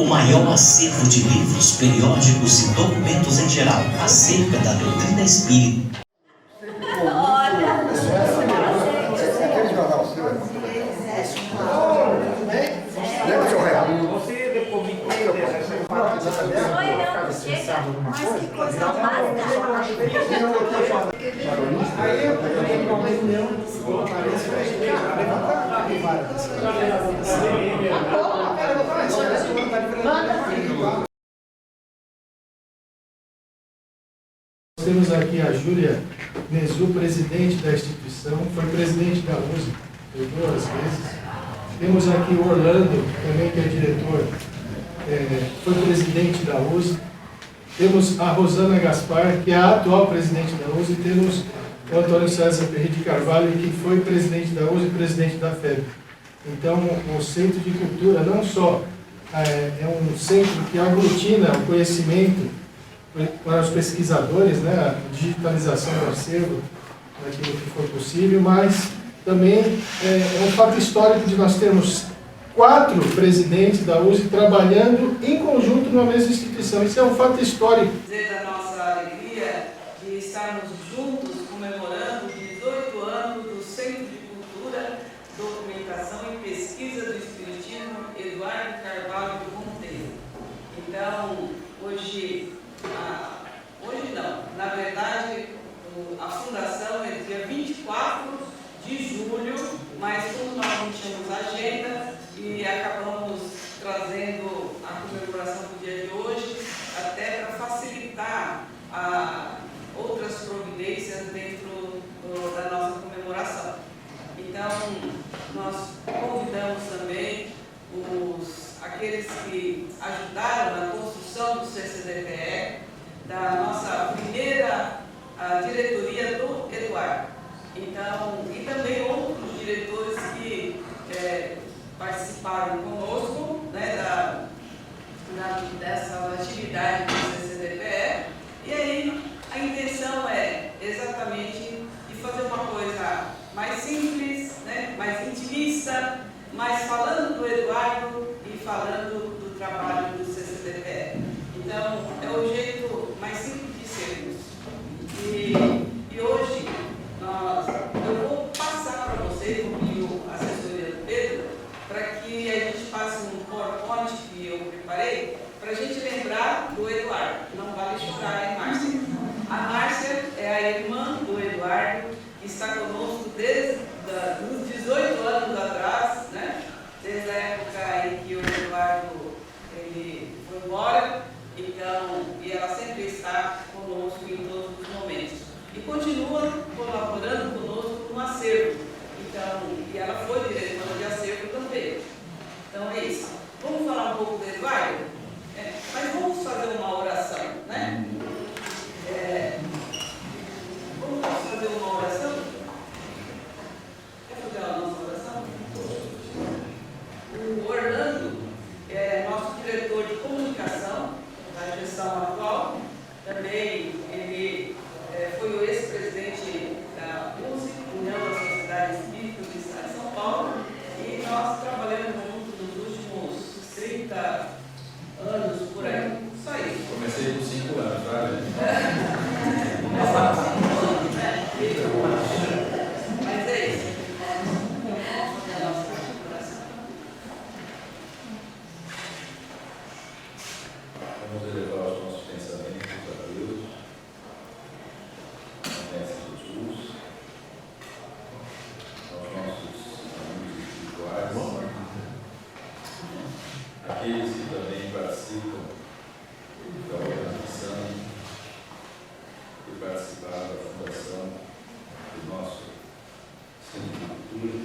o maior acervo de livros, periódicos e documentos em geral acerca da doutrina espírita. Mas que coisa básica! Temos aqui a Júlia Nezu, presidente da instituição, foi presidente da USE por 2 vezes. Temos aqui o Orlando, também que é diretor, foi presidente da USE. Temos a Rosana Gaspar, que é a atual presidente da USE, e temos o Antônio César Perri de Carvalho, que foi presidente da USE e presidente da FEB. Então, o Centro de Cultura não só é um centro que aglutina o conhecimento para os pesquisadores, né, a digitalização do acervo, daquilo que for possível, mas também é um fato histórico de nós termos 4 presidentes da USE trabalhando em conjunto numa mesma instituição. Isso é um fato histórico. Dizer da nossa alegria de estarmos juntos comemorando 18 anos do Centro de Cultura, Documentação e Pesquisa do Espiritismo Eduardo Carvalho Monteiro. Então, hoje não, na verdade, a fundação é dia 24 de julho, mas como nós não tínhamos agenda e acabamos trazendo a comemoração do dia de hoje, até para facilitar outras providências dentro da nossa comemoração. Então, nós convidamos também aqueles que ajudaram na construção do CCDPE, da nossa primeira diretoria do Eduardo. Então, e também outros diretores que participaram conosco, né, dessa atividade do CCDPE. E aí, a intenção é exatamente de fazer uma coisa mais simples, né, mais intimista, mas falando do Eduardo e falando do trabalho do CCDPE. Então, é o jeito mais simples de sermos. E hoje, eu vou passar para vocês, vou pedir a assessoria do Pedro, para que a gente faça um PowerPoint que eu preparei, para a gente lembrar do Eduardo. Não vale chorar, hein, Márcia? A Márcia é a irmã do Eduardo, que está conosco desde os 18 anos atrás, né? Desde a época em que o Eduardo foi embora. Então, e ela sempre está conosco em todos os momentos. E continua colaborando conosco no acervo. Então, e ela foi diretora de acervo também. Então é isso. Vamos falar um pouco do Eduardo? Mas vamos fazer uma oração, né? Vamos fazer uma oração? Quer fazer a nossa oração? O Orlando é nosso diretor de comunicação da gestão atual. Também ele foi o ex-presidente da USE, União das Sociedades Espíritas do Estado de São Paulo, e nós trabalhamos juntos nos últimos 30 anos por aí. Só isso. Comecei com 5 anos, tá? Começamos com 5 anos, né? Mas é isso. Vamos fazer a nossa oração. Vamos elevar os nossos pensamentos a Deus, a Mestre Jesus, aos nossos amigos espirituais, aqueles que também participam da organização e participaram da fundação do nosso Centro de Cultura,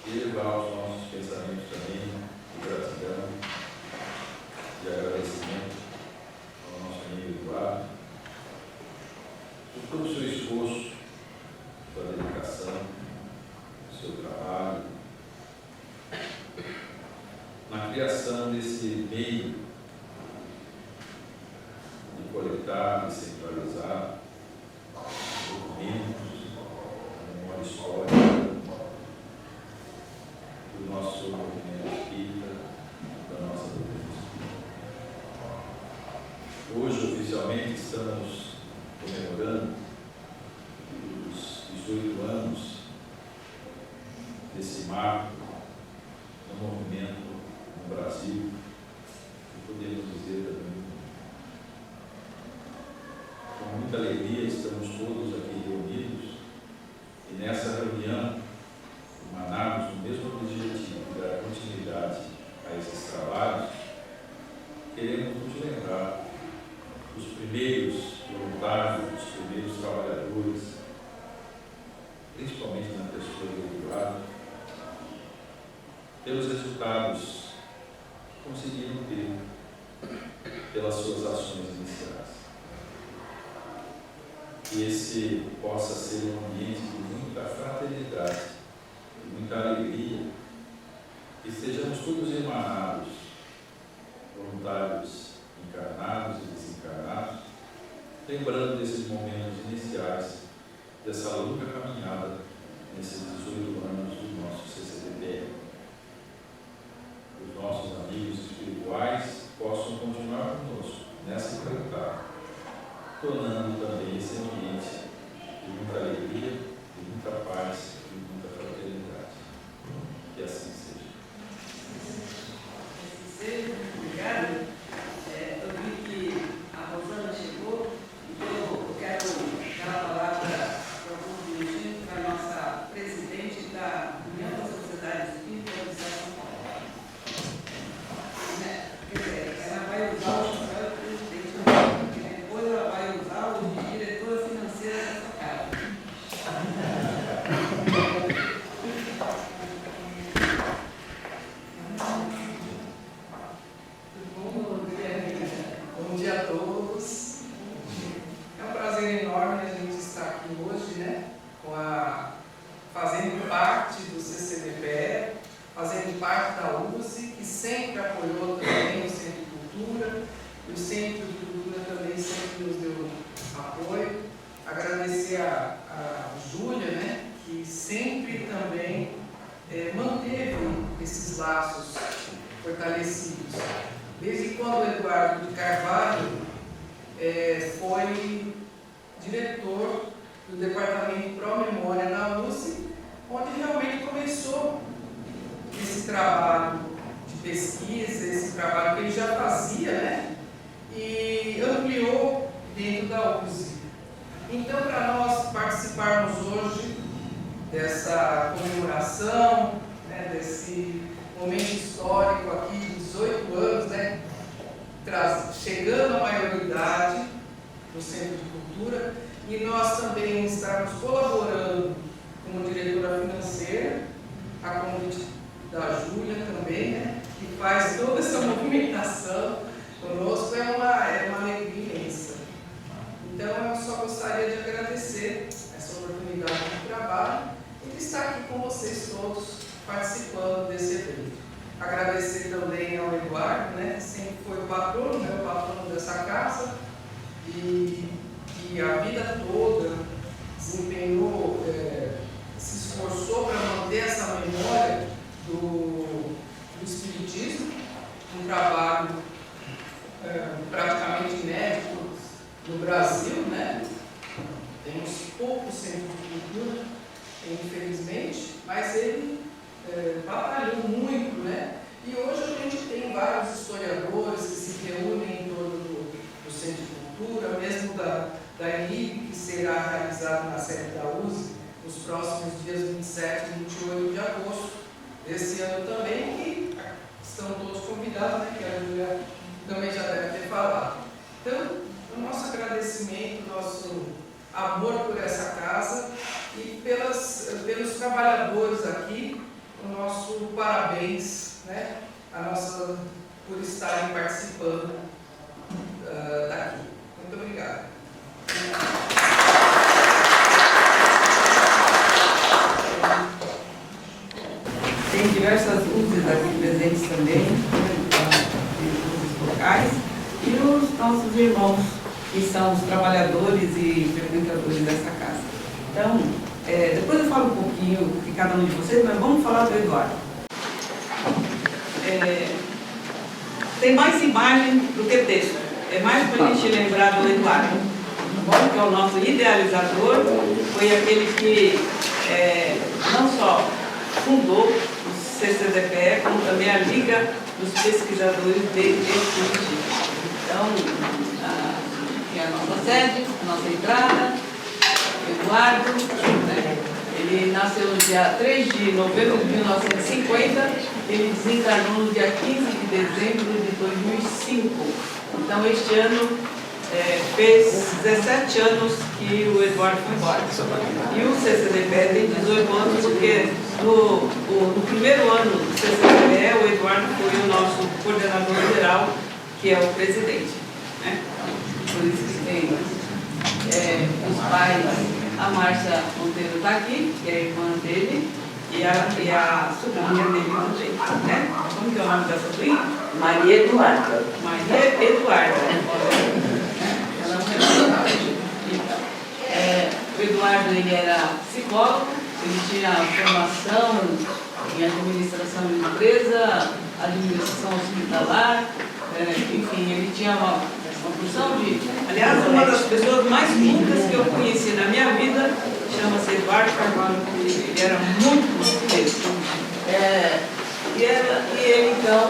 e elevar os nossos pensamentos também de gratidão, de agradecimento ao nosso amigo Eduardo por todo o seu esforço, sua dedicação, o seu trabalho na criação desse meio de coletar e centralizar documentos, a memória histórica do nosso movimento especialmente estamos comemorando os 18 anos desse marco no movimento no Brasil, e podemos dizer também, com muita alegria, estamos todos aqui reunidos, e nessa reunião, emanados do mesmo objetivo de dar continuidade a esses trabalhos, queremos nos lembrar dos primeiros voluntários, dos primeiros trabalhadores, principalmente na pessoa do Eduardo, pelos resultados que conseguiram ter pelas suas ações iniciais. Que esse possa ser um ambiente de muita fraternidade, de muita alegria, que sejamos todos emanados, voluntários encarnados e desencarnados, lembrando desses momentos iniciais, dessa longa caminhada nesses 18 anos do nosso CCBPM. Os nossos amigos espirituais possam continuar conosco nessa empreitada, tornando também esse ambiente de muita alegria, de muita paz e de muita fraternidade. Que assim seja. Assim seja, obrigada. Eu vi que a Rosana chegou, então eu quero dar a palavra para alguns minutinhos para a nossa presidente da União da Sociedade Espírita do Estado de São Paulo. Quer dizer, ela vai usar o chapéu de presidente, porque depois ela vai usar o de diretora financeira dessa casa. Bom dia a todos. É um prazer enorme a gente estar aqui hoje, né? Fazendo parte do CCBPE, fazendo parte da USE, que sempre apoiou também o Centro de Cultura, e o Centro de Cultura também sempre nos deu apoio. Agradecer a Júlia, né? Que sempre também manteve esses laços fortalecidos. Desde quando o Eduardo de Carvalho foi diretor do Departamento Pró-Memória na USE, onde realmente começou esse trabalho de pesquisa, esse trabalho que ele já fazia, né? E ampliou dentro da USE. Então, para nós participarmos hoje dessa comemoração, né, desse momento histórico aqui, de 18 anos, né, chegando à maioridade do Centro de Cultura, e nós também estamos colaborando como diretora financeira, a convite da Júlia também, né, que faz toda essa movimentação conosco, é uma alegria imensa. Então, eu só gostaria de agradecer essa oportunidade de trabalho e de estar aqui com vocês todos participando desse evento. Agradecer também ao Eduardo, né, que sempre foi o patrono, né, o patrono dessa casa, e que a vida toda desempenhou, se esforçou para manter essa memória do Espiritismo, um trabalho praticamente inédito no Brasil, né? Temos poucos centros de cultura, infelizmente, mas ele batalhou muito, né? E hoje a gente tem vários historiadores que se reúnem em torno do Centro de Cultura, mesmo da ENIB, que será realizado na sede da USE nos próximos dias 27 e 28 de agosto desse ano também, que estão todos convidados, né? Que a Júlia também já deve ter falado. Então, o nosso agradecimento, nosso amor por essa casa e pelos trabalhadores aqui, o nosso parabéns, né, por estarem participando daqui. Muito obrigada. Tem diversas luzes aqui presentes também, luzes locais, e os nossos irmãos, que são os trabalhadores e frequentadores dessa casa. Então, depois eu falo um pouquinho de cada um de vocês, mas vamos falar do Eduardo. Tem mais imagem do que texto. é mais para a gente lembrar do Eduardo, bom, que é o nosso idealizador, foi aquele que não só fundou o CCDPE, como também a Liga dos Pesquisadores de Espiritismo. Então, aqui é a nossa sede, a nossa entrada, Eduardo, né? Ele nasceu no dia 3 de novembro de 1950, ele desencarnou no dia 15 de dezembro de 2005. Então, este ano fez 17 anos que o Eduardo foi embora. E o CCDPE tem 18 anos, porque no primeiro ano do CCDPE, o Eduardo foi o nosso coordenador geral, que é o presidente, né? Por isso que tem os pais, a Márcia Monteiro está aqui, que é a irmã dele, e a sobrinha dele também, né? Como que é o nome da sobrinha? Maria Eduarda. Maria Eduarda. Ela o Eduardo, ele era psicólogo, ele tinha formação em administração de empresa, administração hospitalar, enfim, ele tinha uma porção de... Aliás, uma das pessoas mais cultas que eu conheci na minha vida chama-se Eduardo Carvalho Coutinho. Ele era muito texto. E ele, então,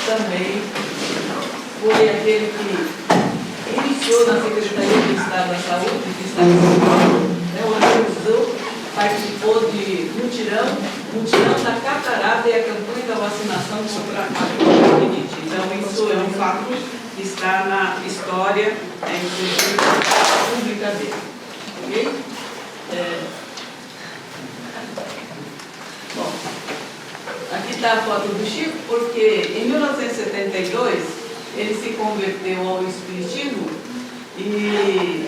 também foi aquele que iniciou na Secretaria do Estado da Saúde, que está em São Paulo, organizou, participou de mutirão da catarata e a campanha da vacinação contra a poliomielite. Então, isso é um fato que está na história, inclusive, pública dele. Ok? Bom, aqui está a foto do Chico, porque em 1972 ele se converteu ao Espiritismo e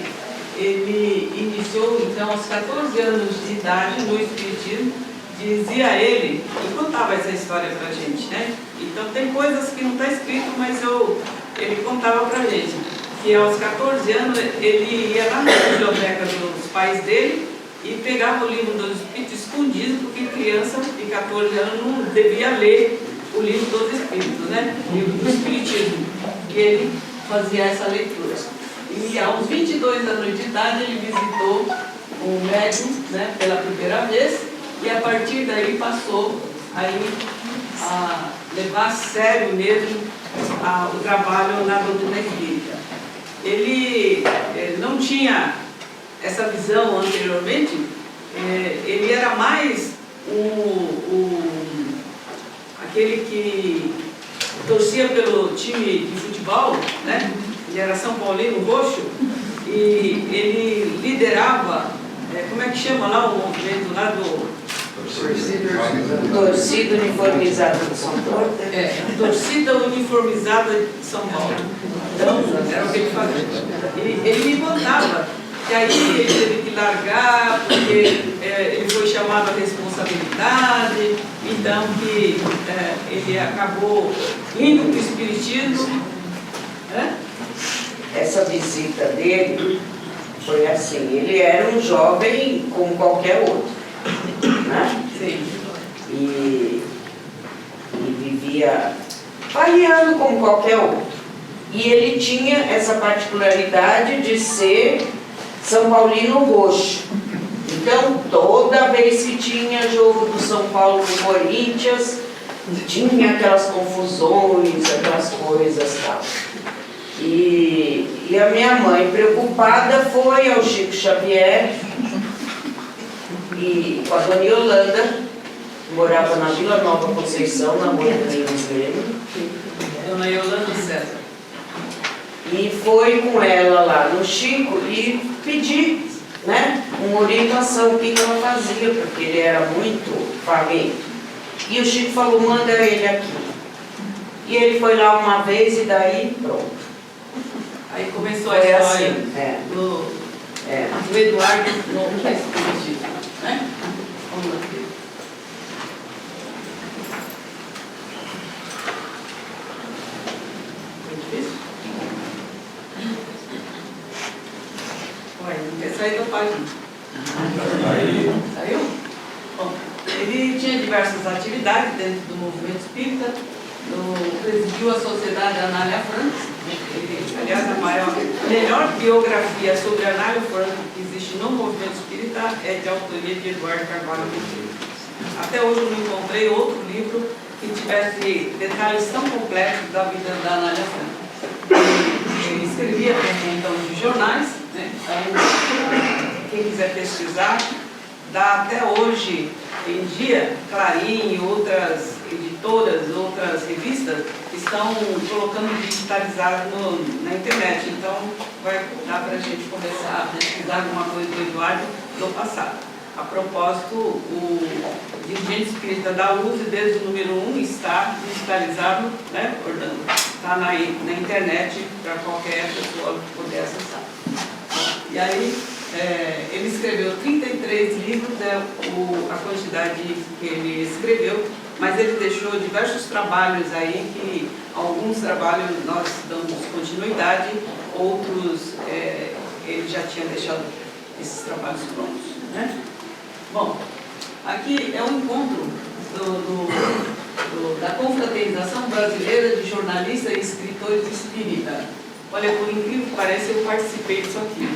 ele iniciou, então, aos 14 anos de idade no Espiritismo. Dizia ele, e contava essa história para a gente, né? Então tem coisas que não está escrito, mas ele contava para a gente, que aos 14 anos ele ia lá na biblioteca dos pais dele e pegava o livro dos Espíritos escondido, porque criança de 14 anos não devia ler o livro dos Espíritos, né? O livro do Espiritismo. E ele fazia essa leitura. E aos 22 anos de idade ele visitou um médium, né, pela primeira vez, e a partir daí passou aí a levar a sério mesmo o trabalho na doutrina espírita. Ele não tinha essa visão anteriormente, ele era mais aquele que torcia pelo time de futebol, né? Ele era São Paulino roxo e ele liderava, como é que chama lá o movimento lá do... Torcida uniformizada de São Paulo. Torcida uniformizada de São Paulo. Então, era o que ele fazia. Ele me contava que aí ele teve que largar, porque ele foi chamado à responsabilidade, então que ele acabou indo para o Espiritismo. Essa visita dele foi assim, ele era um jovem como qualquer outro, né? Sim. E vivia variando como qualquer outro. E ele tinha essa particularidade de ser São Paulino roxo. Então, toda vez que tinha jogo do São Paulo com o Corinthians, tinha aquelas confusões, aquelas coisas e tal. E a minha mãe, preocupada, foi ao Chico Xavier e com a Dona Yolanda, que morava na Vila Nova Conceição, na Rua do Grêmio. Dona Yolanda César. E foi com ela lá no Chico e pedir, né, uma orientação, o que ela fazia, porque ele era muito faguento. E o Chico falou, manda ele aqui. E ele foi lá uma vez e daí pronto. Aí começou a história assim, do Eduardo no Espiritismo, né? Vamos lá. Foi difícil? Ué, não quer sair da página. Saiu? Bom, ele tinha diversas atividades dentro do movimento espírita. presidiu a Sociedade Anália Franco. Aliás, a melhor biografia sobre Anália Franco que existe no movimento espírita é de autoria de Eduardo Carvalho Monteiro. Até hoje eu não encontrei outro livro que tivesse detalhes tão completos da vida da Anália Franco. Ele escrevia também, então, de jornais, né? Então, quem quiser pesquisar, dá até hoje em dia, Clarim e outras editoras, outras revistas estão colocando digitalizado na internet. Então, vai dar para a gente começar a pesquisar alguma coisa do Eduardo do passado. A propósito, o dirigente espírita da USE, desde o número 1, está digitalizado, né, Orlando? Está na internet para qualquer pessoa poder acessar. E aí, ele escreveu 33 livros, a quantidade que ele escreveu, mas ele deixou diversos trabalhos aí, que alguns trabalhos nós damos continuidade, outros ele já tinha deixado esses trabalhos prontos, né? Bom, aqui é um encontro da Confraternização Brasileira de Jornalistas e Escritores Espírita. Olha, por incrível que pareça, eu participei disso aqui.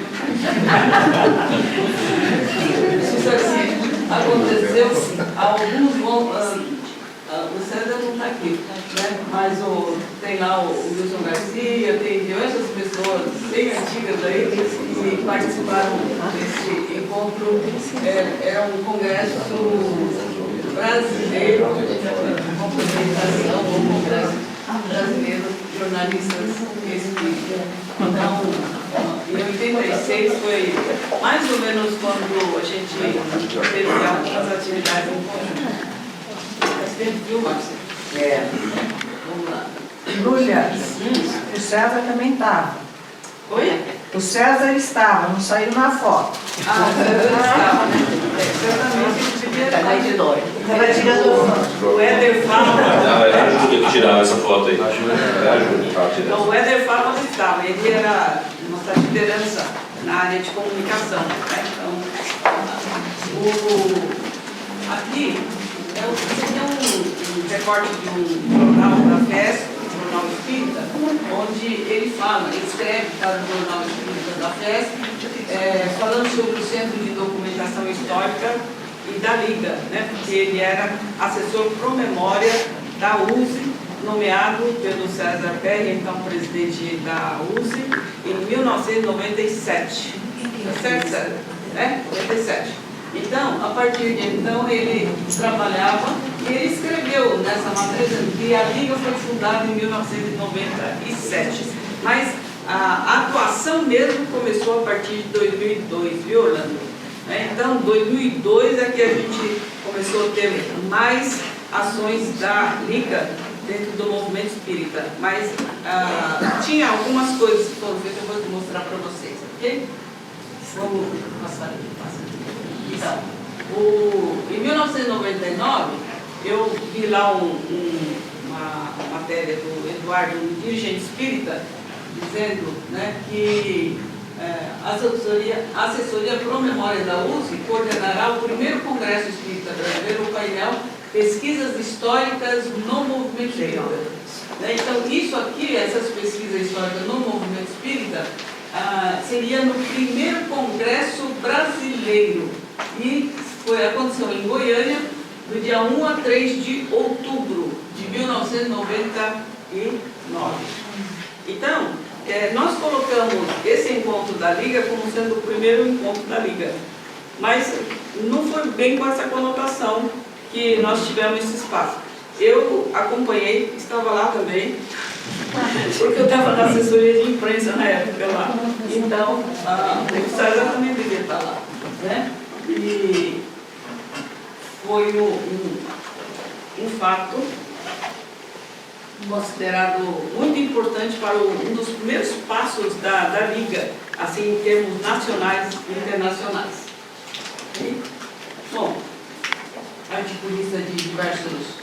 Isso aqui aconteceu, alguns vão... o César não está aqui, né? Mas tem lá o Wilson Garcia, tem diversas pessoas bem antigas aí que participaram desse encontro. Era um congresso brasileiro, confraternização ou congresso brasileiro de jornalistas espíritas. Então, em 86 foi mais ou menos quando a gente teve algumas atividades em conjunto. Viu, Márcia? Vamos lá. Lúlia, o César também estava. Oi? O César estava, não saiu na foto. Ah, o César estava, né? Certamente ele devia estar. Estava tirando O Éder fala. Era a Júlia que tirava essa foto aí. Era a Júlia que estava tirando. Então, o Éder fala onde estava. Ele era nossa liderança na área de comunicação. Né? Então, aqui seria um recorte de um jornal da FESP, um jornal espírita, onde ele fala, ele escreve para o jornal espírita da FESP, falando sobre o Centro de Documentação Histórica e da Liga, né? Porque ele era assessor pro memória da USE, nomeado pelo César Perry, então presidente da USE, em 1997. Certo, César? 97. Então, a partir de então, ele trabalhava e ele escreveu nessa matéria que a Liga foi fundada em 1997. Mas a atuação mesmo começou a partir de 2002, viu, Orlando? Então, 2002 é que a gente começou a ter mais ações da Liga dentro do movimento espírita. Mas tinha algumas coisas que foram feitas, eu vou mostrar para vocês, ok? Vamos passar aqui, Então, em 1999, eu vi lá uma matéria do Eduardo, um dirigente espírita, dizendo, né, que a assessoria pro memória da USE coordenará o primeiro Congresso Espírita Brasileiro, o painel Pesquisas Históricas no Movimento Espírita. Então, isso aqui, essas pesquisas históricas no Movimento Espírita, seria no primeiro Congresso Brasileiro. E aconteceu em Goiânia, do dia 1 a 3 de outubro de 1999. Então, nós colocamos esse encontro da Liga como sendo o primeiro encontro da Liga. Mas não foi bem com essa conotação que nós tivemos esse espaço. Eu acompanhei, estava lá também, porque eu estava na assessoria de imprensa na época lá. Então, o César também devia estar lá, né? E foi um fato considerado muito importante para um dos primeiros passos da Liga, assim, em termos nacionais e internacionais. E, bom, articulista de diversos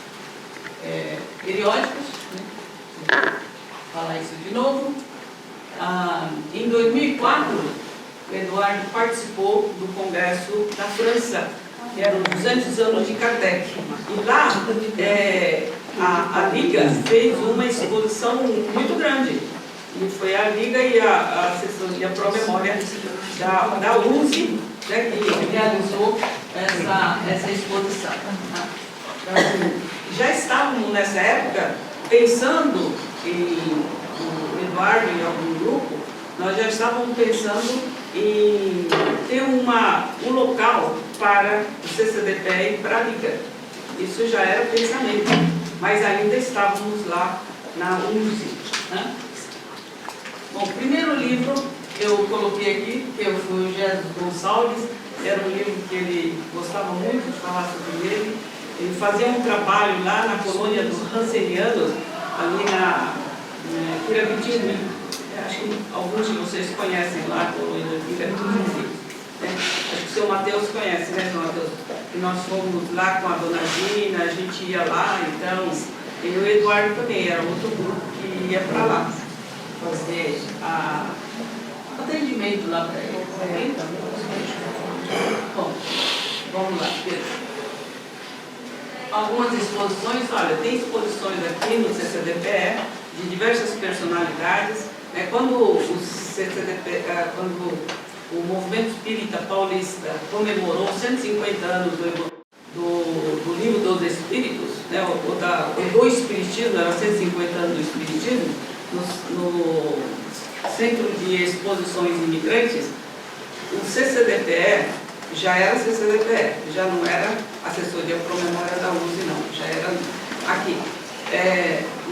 periódicos, né? Vou falar isso de novo. Em 2004, o Eduardo participou do Congresso da França, que era os 200 anos de Kardec. E lá a Liga fez uma exposição muito grande. E foi a Liga e a assessoria Pro Memória da USE, né, que realizou essa exposição. Já estávamos nessa época pensando o Eduardo e algum grupo, nós já estávamos pensando em ter um local para o CCDPE e para a Liga. Isso já era pensamento, mas ainda estávamos lá na USE. Né? Bom, o primeiro livro eu coloquei aqui, que foi o Jesus Gonçalves, era um livro que ele gostava muito de falar sobre ele. Ele fazia um trabalho lá na colônia dos Hansenianos, ali na Pirabitinga. Acho que alguns de vocês conhecem lá a colônia de Pirabitinga. Acho que o seu Mateus conhece, né, seu Mateus? E nós fomos lá com a dona Gina, a gente ia lá, então, e o Eduardo também, era outro grupo que ia para lá fazer atendimento lá para ele. Bom, vamos lá, Pedro. Algumas exposições, olha, tem exposições aqui no CCDPE de diversas personalidades. Quando o CCDPE, quando o Movimento Espírita Paulista comemorou 150 anos do Livro dos Espíritos, né, do Espiritismo, era 150 anos do Espiritismo, no Centro de Exposições Imigrantes, o CCDPE já era CCDPE, já não era assessoria Pro Memória da USE, não, já era aqui.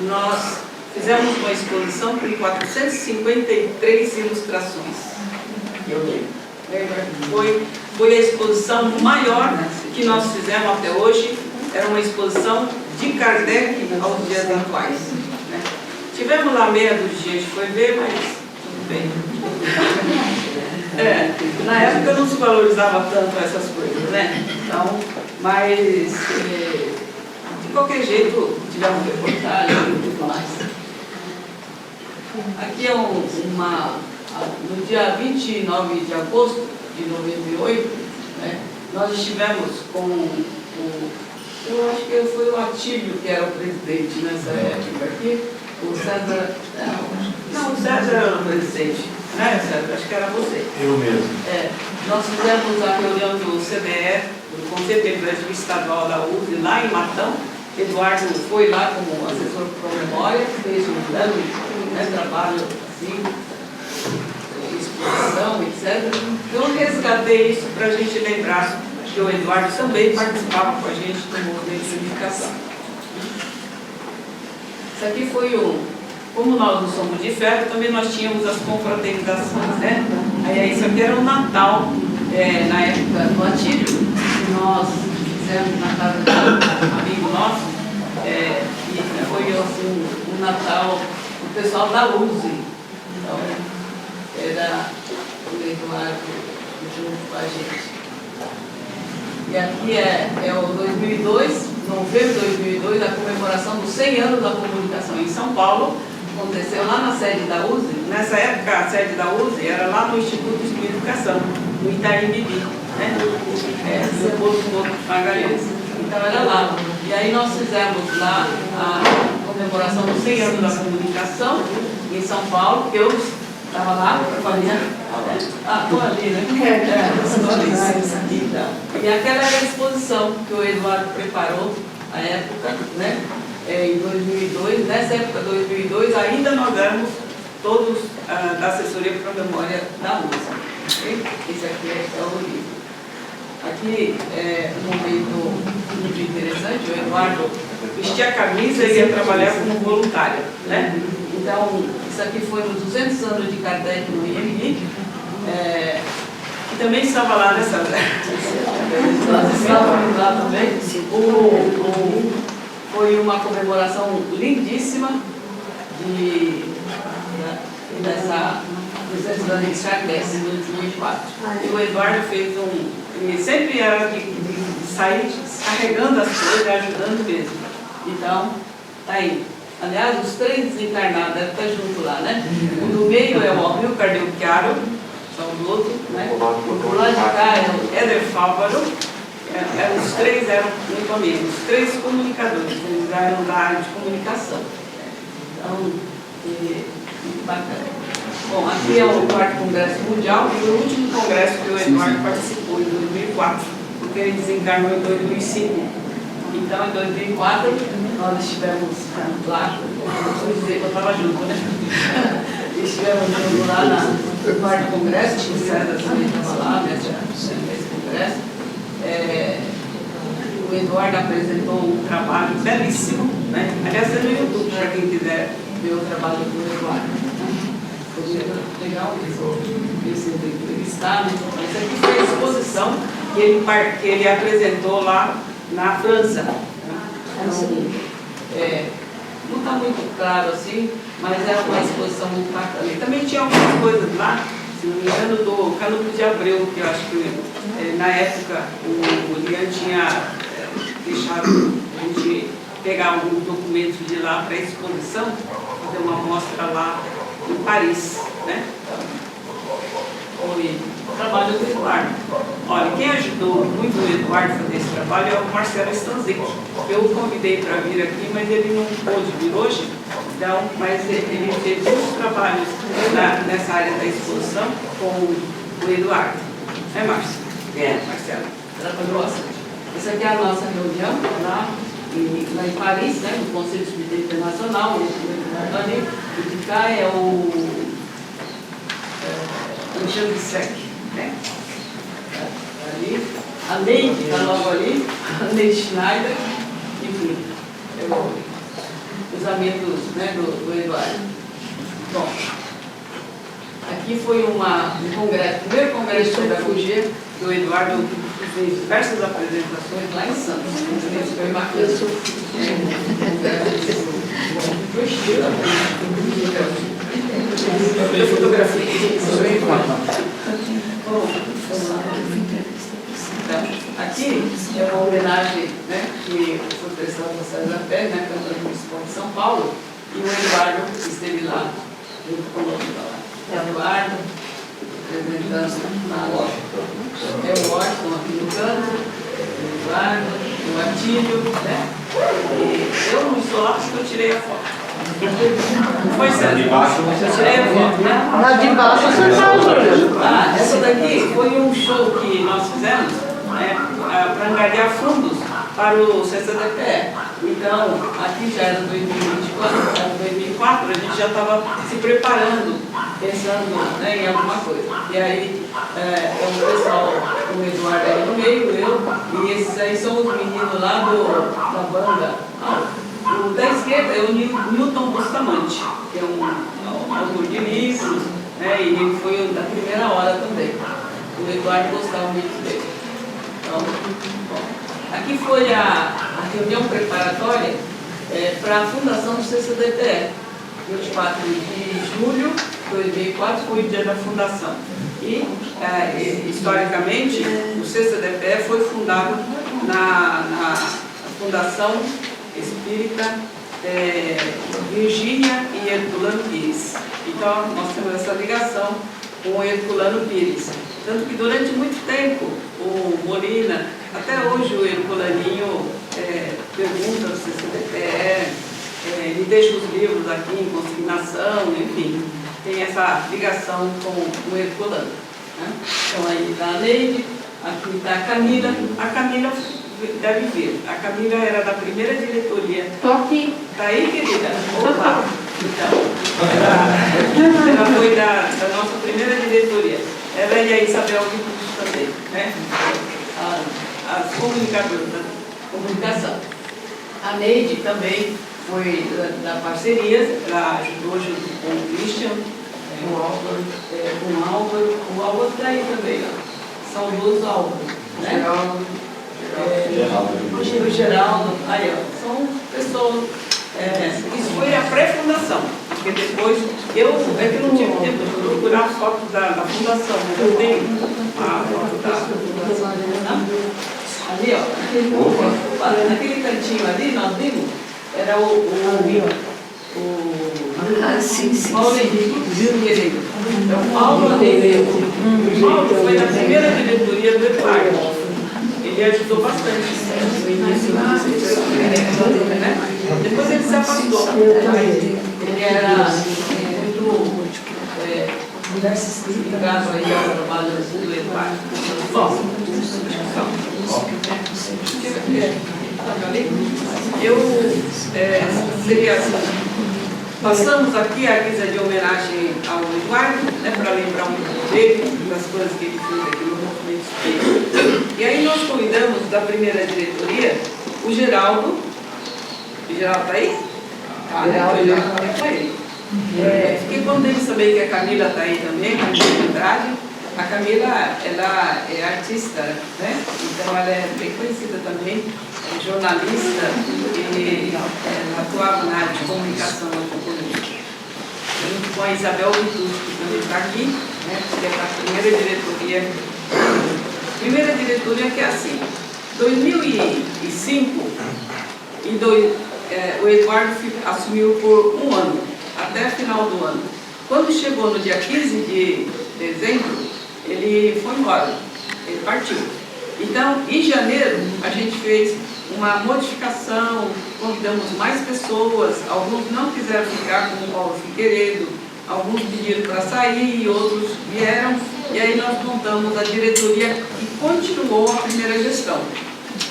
Nós fizemos uma exposição com 453 ilustrações. Eu lembro. Foi a exposição maior que nós fizemos até hoje, era uma exposição de Kardec aos dias atuais. Né? Tivemos lá meia do dia, a gente foi ver, mas tudo bem. Na época não se valorizava tanto essas coisas, né? Então, mas de qualquer jeito tivemos reportagem e tudo mais. Aqui é no dia 29 de agosto de 98, né, nós estivemos com eu acho que foi o Atílio que era o presidente nessa época aqui, o César, não, o César era o presidente, né, César? Acho que era você. Eu mesmo. Nós fizemos a reunião do CDE, do Conselho Deliberativo Estadual da USE, lá em Matão. Eduardo foi lá como assessor Pro Memória, fez um grande trabalho assim, exposição, etc. Então eu resgatei isso para a gente lembrar que o Eduardo também participava com a gente do movimento de unificação. Isso aqui foi como nós não somos de ferro, também nós tínhamos as confraternizações, né? Aí isso aqui era o Natal, na época do Atílio, que nós fizemos na casa de um amigo nosso, e foi assim, um Natal, o pessoal da USE. Então, era o Eduardo junto com a gente. E aqui é o 2002, novembro de 2002, a comemoração dos 100 anos da comunicação em São Paulo. Aconteceu lá na sede da USE. Nessa época, a sede da USE era lá no Instituto de Educação, no Itaim Bibi, né? Depois do Morro de Magalhães. Então era lá. E aí nós fizemos lá a comemoração dos 100 anos da comunicação em São Paulo, que eu estava lá, estou ali, né? E aquela era a exposição que o Eduardo preparou à época, né? Em 2002, nessa época de 2002, ainda nós éramos todos da assessoria para a memória da USE. Okay? Esse aqui é o livro. Aqui é um momento muito interessante, o Eduardo vestia a camisa e ia trabalhar como voluntário, né? Então, isso aqui foi nos 200 anos de Kardec no IMI, que também estava lá nessa... Nós estávamos lá também. Foi uma comemoração lindíssima dessa 200 anos de Kardec, em 2004. E o Eduardo fez ele sempre era de sair carregando as coisas, ajudando mesmo. Então, tá aí. Aliás, os três desencarnados devem estar juntos lá, né? O do meio é o Amilcar Del Chiaro, São Luto, né? O lado de cá é o Éder Fávaro, Os três eram muito amigos, os três comunicadores, eles eram da área de comunicação. Então, muito bacana. Bom, aqui é o 4º Congresso Mundial, que foi o último congresso que o Eduardo participou, em 2004, porque ele desencarnou em 2005. Então, em 2004, nós estivemos lá, vou dizer que eu estava junto, né? Estivemos junto lá no 4º Congresso, o César também estava lá, nesse congresso. O Eduardo apresentou um trabalho belíssimo, né? Aliás, é no YouTube, para quem quiser ver o trabalho do Eduardo. Foi muito legal esse entrevistado. Essa aqui foi a exposição que ele apresentou lá na França. Então, não está muito claro assim, mas era uma exposição muito bacana. E também tinha algumas coisas lá, se não me engano, do Canuto de Abreu, que eu acho que na época o Lian tinha deixado a gente pegar alguns documentos de lá para a exposição, fazer uma mostra lá em Paris, né? Foi o trabalho do Eduardo. Olha, quem ajudou muito o Eduardo a fazer esse trabalho é o Marcelo Stanzik, que eu o convidei para vir aqui, mas ele não pôde vir hoje, então, mas ele fez muitos trabalhos nessa área da exposição com o Eduardo. É, Márcio? Marcelo, trabalhou bastante. Essa aqui é a nossa reunião lá em Paris, né, no Conselho Espírita Internacional, o Eduardo ali, e de cá é o Alexandre Sec, né? Ali, a Neide está logo ali, a Neide Schneider, enfim, os amigos, né, do Eduardo. Bom, aqui foi um congresso, o primeiro congresso sobre a FUGE, que o Eduardo fez diversas apresentações lá em Santos. Foi bacana. Foi fotografia. Aqui é uma homenagem, né, que foi prestada ao César Pérez, né, cantor municipal de São Paulo, e o Eduardo esteve lá, junto conosco lá. Eduardo, representando na Washington. É o Washington aqui no canto, o Eduardo, o Atílio, né? E eu não estou lá porque eu tirei a foto. Foi César? Eu tirei a foto, né? Na de baixo você está, Júlia. Essa daqui foi um show que nós fizemos, né, para angariar fundos para o CCDPE. Então, aqui já era 2024, era 2004, a gente já estava se preparando, pensando, né, em alguma coisa. E aí, o pessoal, o Eduardo aí no meio, eu, e esses aí são os meninos lá da banda. O da esquerda é o Newton Bustamante, que é um autor de livros, né, e ele foi da primeira hora também. O Eduardo gostava muito dele. Então, bom, aqui foi a reunião preparatória para a fundação do CCDPE. 24 de julho de 2004 foi o dia da fundação. E, historicamente, o CCDPE foi fundado na Fundação Espírita Virgínia e Herculano Pires. Então, nós temos essa ligação com o Herculano Pires. Tanto que durante muito tempo, o Molina, até hoje o Herculaninho pergunta ao CCDPE, ele deixa os livros aqui em consignação, enfim, tem essa ligação com o Herculano. Né? Então aí está a Neide, aqui está a Camila deve vir. A Camila era da primeira diretoria. Estou aqui. Está aí, querida? Opa! Então, ela foi da nossa primeira diretoria. Ela e a Isabel Vinícius também, né? As comunicadoras da comunicação. A Neide também foi da parceria, ela ajudou junto com o Christian, com o Álvaro está aí também, ó. São duas Álvaros, né? O Geraldo, aí ó, são pessoas, isso foi a pré-fundação, porque depois, eu não tive tempo de procurar as fotos da fundação, mas eu tenho a foto da fundação, ali ó, naquele cantinho ali, nós vimos, era Paulo Henrique, querido. Então, Paulo Henrique. O Paulo foi na primeira diretoria do Eduardo. Ele ajudou bastante no início, né? Depois ele se afastou. Ele era muito ligado aí ao trabalho do Eduardo. Bom, eu seria assim. Passamos aqui a guisa de homenagem ao Eduardo, né, para lembrar um pouco dele, das coisas que ele fez aqui no movimento espírita. E aí nós convidamos da primeira diretoria o Geraldo. O Geraldo está aí? Geraldo está aí. Fiquei contente também que a Camila está aí também, a Camila Andrade. A Camila, ela é artista, né? Então ela é bem conhecida também, é jornalista e ela atuava na área de comunicação junto com a Isabel Vitucci, que também está aqui, né? Que é a primeira diretoria. Primeira diretoria que é assim, 2005, o Eduardo assumiu por um ano, até o final do ano. Quando chegou no dia 15 de dezembro, ele foi embora, ele partiu. Então, em janeiro, a gente fez uma modificação, convidamos mais pessoas, alguns não quiseram ficar com o Paulo Figueiredo, alguns pediram para sair, outros vieram, e aí nós montamos a diretoria que continuou a primeira gestão.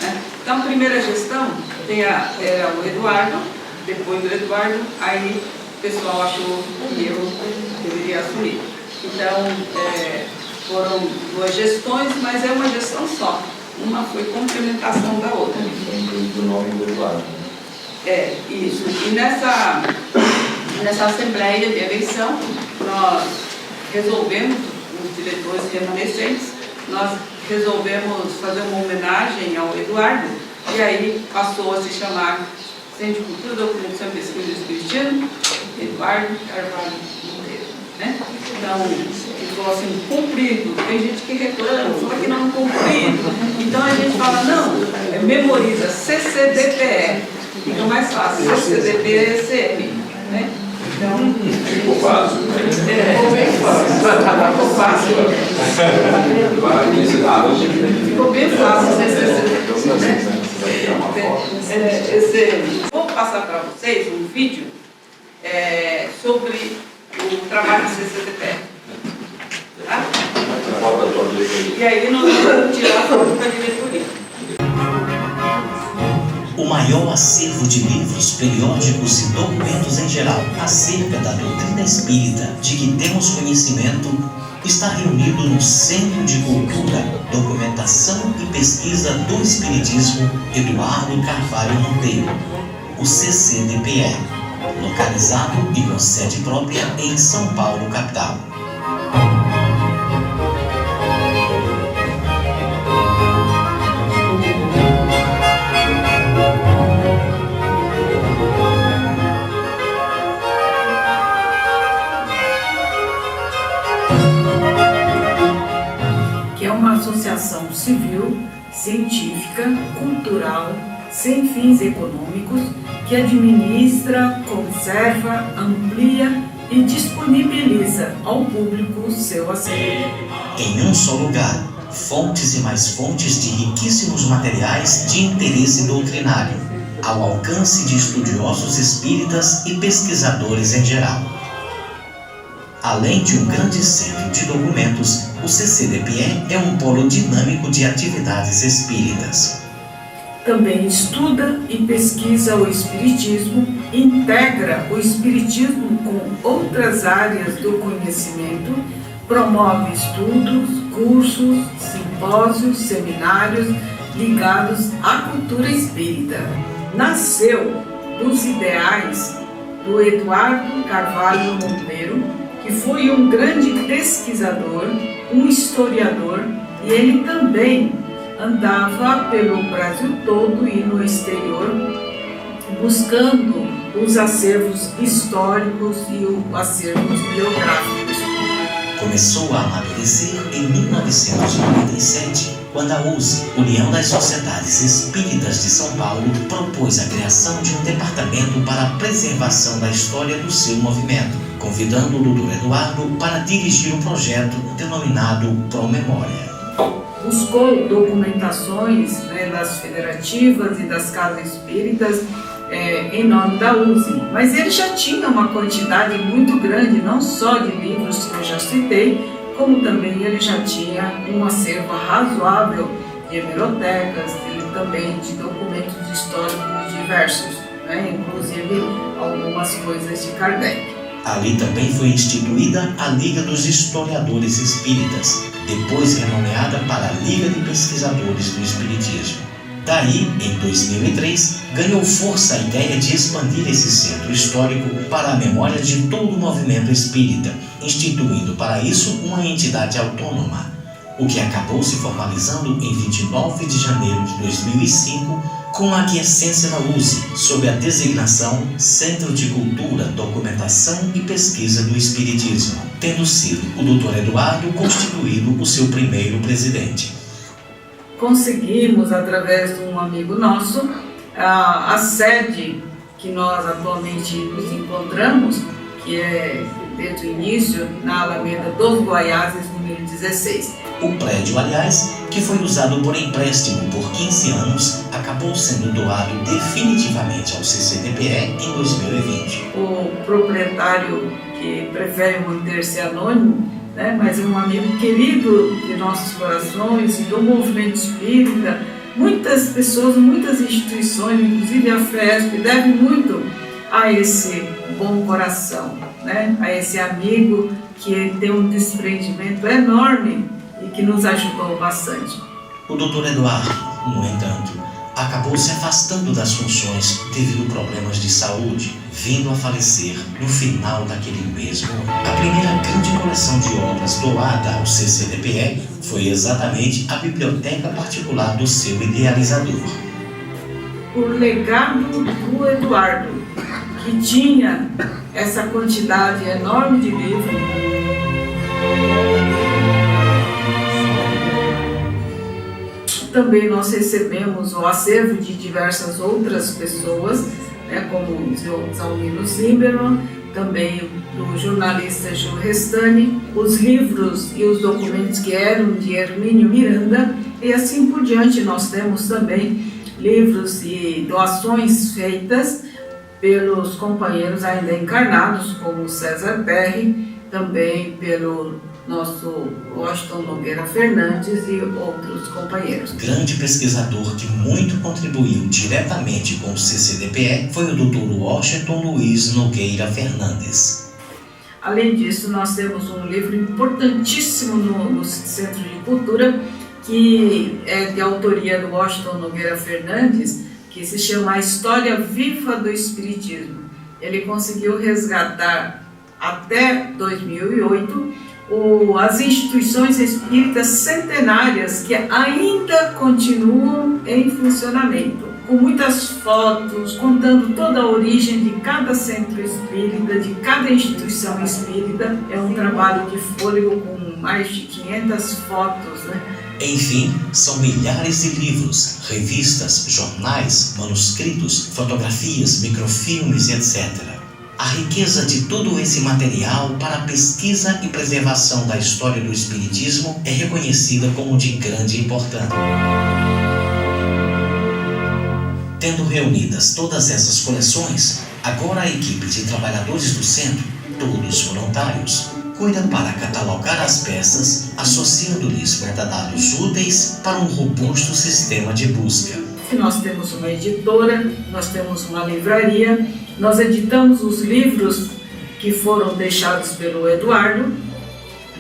Né? Então, a primeira gestão era o Eduardo, depois do Eduardo, aí o pessoal achou que eu deveria assumir. Então, foram 2 gestões, mas é uma gestão só. Uma foi complementação da outra. Do nome do Eduardo. Isso. E nessa assembleia de eleição, nós resolvemos, os diretores remanescentes, nós resolvemos fazer uma homenagem ao Eduardo, e aí passou a se chamar Centro de Cultura, Documentação e Pesquisa do Espiritismo, Eduardo Carvalho Monteiro. Né? Então, ficou assim, cumprido. Tem gente que reclama, fala que não é cumprido. Então a gente fala, não, memoriza CCDPE. Fica mais fácil, CCDPE-SM. Né? Então, Ficou fácil. Ficou bem fácil. Ficou fácil. Ficou bem fácil, Vou passar para vocês um vídeo sobre o trabalho do CCDPE. Tá? E aí nós vamos tirar a foto da diretoria. O maior acervo de livros, periódicos e documentos em geral acerca da doutrina espírita de que temos conhecimento está reunido no Centro de Cultura, Documentação e Pesquisa do Espiritismo Eduardo Carvalho Monteiro, o CCDPE, localizado e com sede própria em São Paulo, capital. Que é uma associação civil, científica, cultural, sem fins econômicos, que administra, conserva, amplia e disponibiliza ao público seu acervo. Em um só lugar, fontes e mais fontes de riquíssimos materiais de interesse doutrinário, ao alcance de estudiosos espíritas e pesquisadores em geral. Além de um grande centro de documentos, o CCDPE é um polo dinâmico de atividades espíritas. Também estuda e pesquisa o espiritismo, integra o espiritismo com outras áreas do conhecimento, promove estudos, cursos, simpósios, seminários ligados à cultura espírita. Nasceu dos ideais do Eduardo Carvalho Monteiro, que foi um grande pesquisador, um historiador, e ele também andava pelo Brasil todo e no exterior, buscando os acervos históricos e os acervos biográficos. Começou a amadurecer em 1997, quando a USE, União das Sociedades Espíritas de São Paulo, propôs a criação de um departamento para a preservação da história do seu movimento, convidando o Dr. Eduardo para dirigir um projeto denominado Pro Memória. buscou documentações, né, das federativas e das casas espíritas em nome da USE, mas ele já tinha uma quantidade muito grande, não só de livros que eu já citei, como também ele já tinha um acervo razoável de hemerotecas, também de documentos históricos diversos, né, inclusive algumas coisas de Kardec. Ali também foi instituída a Liga dos Historiadores Espíritas, depois renomeada para a Liga de Pesquisadores do Espiritismo. Daí, em 2003, ganhou força a ideia de expandir esse centro histórico para a memória de todo o movimento espírita, instituindo para isso uma entidade autônoma, o que acabou se formalizando em 29 de janeiro de 2005, com a aquiescência da USE, sob a designação Centro de Cultura, Documentação e Pesquisa do Espiritismo, tendo sido o Dr. Eduardo constituído o seu primeiro presidente. Conseguimos, através de um amigo nosso, a sede que nós atualmente nos encontramos, que é desde o início, na Alameda dos Goiáses, número 16. O prédio, aliás, que foi usado por empréstimo por 15 anos, acabou sendo doado definitivamente ao CCDPE em 2020. O proprietário, que prefere manter-se anônimo, né, mas é um amigo querido de nossos corações e do movimento espírita. Muitas pessoas, muitas instituições, inclusive a FESP, devem muito a esse bom coração, né, a esse amigo que tem um desprendimento enorme e que nos ajudou bastante. O Dr. Eduardo, no entanto, acabou se afastando das funções devido a problemas de saúde, vindo a falecer no final daquele mesmo ano. A primeira grande coleção de obras doada ao CCDPE foi exatamente a biblioteca particular do seu idealizador. Por legado do Eduardo, que tinha essa quantidade enorme de livros, também nós recebemos o acervo de diversas outras pessoas, né, como o Zalmino Zimmermann, também do jornalista Gil Restani, os livros e os documentos que eram de Hermínio Miranda, e assim por diante. Nós temos também livros e doações feitas pelos companheiros ainda encarnados, como César Perry, também pelo nosso Washington Nogueira Fernandes e outros companheiros. Grande pesquisador que muito contribuiu diretamente com o CCDPE foi o Dr. Washington Luiz Nogueira Fernandes. Além disso, nós temos um livro importantíssimo no Centro de Cultura, que é de autoria do Washington Nogueira Fernandes, que se chama A História Viva do Espiritismo. Ele conseguiu resgatar até 2008 as instituições espíritas centenárias que ainda continuam em funcionamento, com muitas fotos, contando toda a origem de cada centro espírita, de cada instituição espírita. É um trabalho de fôlego com mais de 500 fotos, né? Enfim, são milhares de livros, revistas, jornais, manuscritos, fotografias, microfilmes, etc. A riqueza de todo esse material para a pesquisa e preservação da história do Espiritismo é reconhecida como de grande importância. Tendo reunidas todas essas coleções, agora a equipe de trabalhadores do centro, todos voluntários, cuida para catalogar as peças, associando-lhes metadados úteis para um robusto sistema de busca. Nós temos uma editora, nós temos uma livraria, nós editamos os livros que foram deixados pelo Eduardo,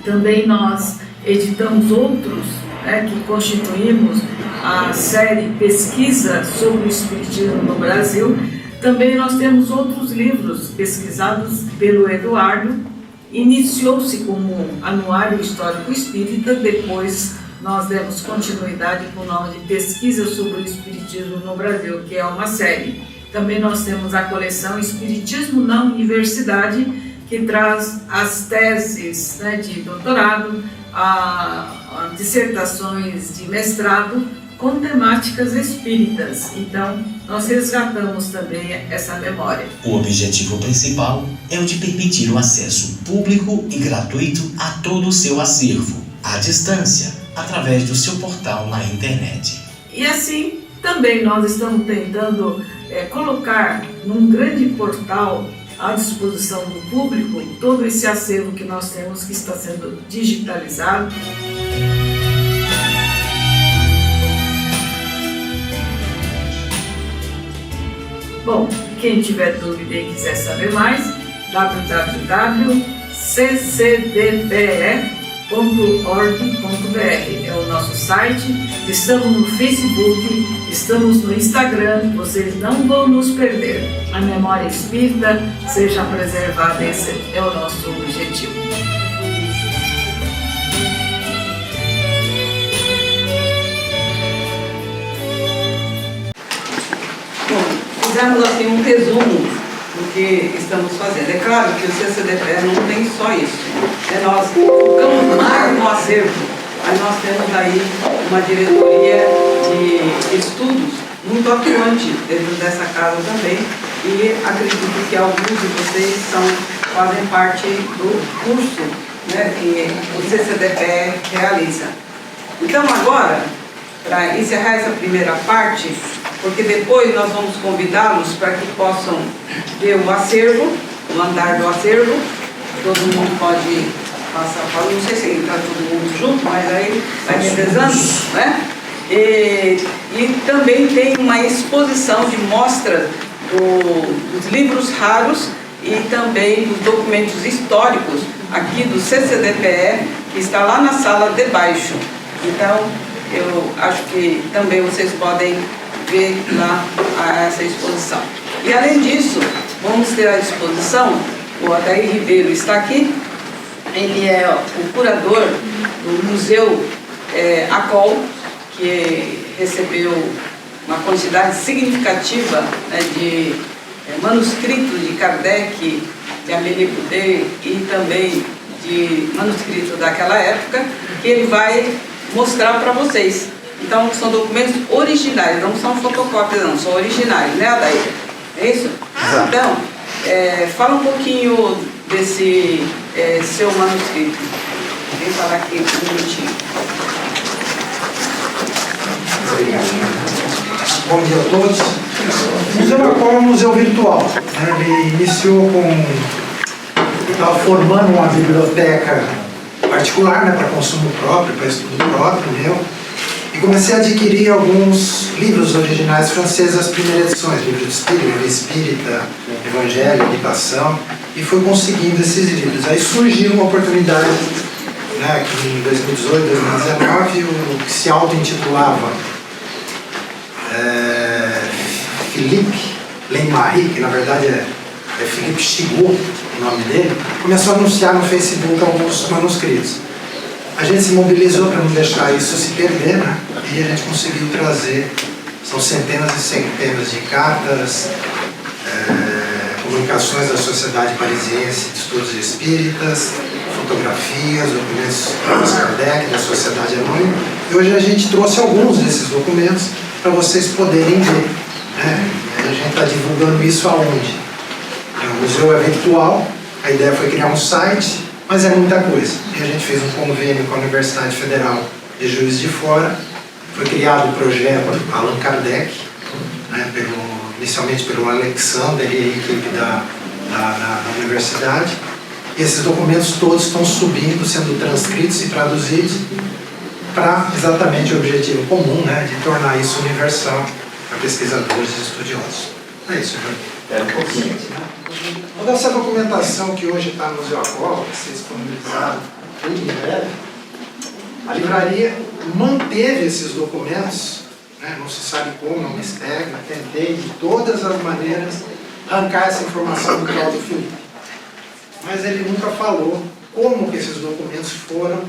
também nós editamos outros, né, que constituímos a série Pesquisa sobre o Espiritismo no Brasil. Também nós temos outros livros pesquisados pelo Eduardo. Iniciou-se como Anuário Histórico Espírita, depois nós demos continuidade com o nome de Pesquisa sobre o Espiritismo no Brasil, que é uma série. Também nós temos a coleção Espiritismo na Universidade, que traz as teses, né, de doutorado, a dissertações de mestrado com temáticas espíritas. Então, nós resgatamos também essa memória. O objetivo principal é o de permitir o acesso público e gratuito a todo o seu acervo, à distância, através do seu portal digital na internet. E assim, também nós estamos tentando colocar num grande portal à disposição do público todo esse acervo que nós temos, que está sendo digitalizado. Bom, quem tiver dúvida e quiser saber mais, www.ccdpe.org.br é o nosso site. Estamos no Facebook, estamos no Instagram, vocês não vão nos perder. A memória espírita seja preservada, esse é o nosso objetivo. Fizemos assim um resumo do que estamos fazendo. É claro que o CCDPE não tem só isso. Nós focamos mais no acervo. Aí nós temos aí uma diretoria de estudos muito atuante dentro dessa casa também. E acredito que alguns de vocês fazem parte do curso, né, que o CCDPE realiza. Então agora, para encerrar essa primeira parte, porque depois nós vamos convidá-los para que possam ver o acervo, o andar do acervo. Todo mundo pode passar para não sei se entra todo mundo junto, mas aí vai revezando, né? E também tem uma exposição de mostra dos livros raros e também dos documentos históricos aqui do CCDPE, que está lá na sala de baixo. Então, eu acho que também vocês podem ver lá essa exposição. E além disso, vamos ter à disposição, o Adair Ribeiro está aqui, ele é o curador do Museu ACOL, que recebeu uma quantidade significativa, né, de manuscritos de Kardec, de Amélie Poulain e também de manuscritos daquela época, que ele vai mostrar para vocês. Então, são documentos originais, não são fotocópias, não, são originais, né, Adair? É isso? Então, fala um pouquinho desse seu manuscrito. Vem falar aqui um minutinho. Bom dia a todos. O Museu ACOL é um museu virtual. Ele iniciou estava formando uma biblioteca particular, né, para consumo próprio, para estudo próprio meu. E comecei a adquirir alguns livros originais franceses, as primeiras edições, livro de espírito, livro espírita, evangelho, meditação, e fui conseguindo esses livros. Aí surgiu uma oportunidade, né, que em 2018, 2019, o que se auto-intitulava Philippe Leymarie, que na verdade é Philippe Chigot, o nome dele, começou a anunciar no Facebook alguns manuscritos. A gente se mobilizou para não deixar isso se perder, né? E a gente conseguiu trazer, são centenas e centenas de cartas, publicações da Sociedade Parisiense de Estudos Espíritas, fotografias, documentos do Kardec, da Sociedade Anônima. E hoje a gente trouxe alguns desses documentos para vocês poderem ver, né? A gente está divulgando isso aonde? O museu é virtual, a ideia foi criar um site, mas é muita coisa. E a gente fez um convênio com a Universidade Federal de Juiz de Fora, foi criado o projeto Allan Kardec, né, inicialmente pelo Alexander e a equipe da universidade. E esses documentos todos estão subindo, sendo transcritos e traduzidos para exatamente o objetivo comum, né, de tornar isso universal para pesquisadores e estudiosos. É isso, Jorge. Um pouquinho. Toda essa documentação que hoje está no Museu ACOL, vai ser disponibilizada em breve, a livraria manteve esses documentos, né, não se sabe como, é um mistério, tentei de todas as maneiras arrancar essa informação do tal do Felipe. Mas ele nunca falou como que esses documentos foram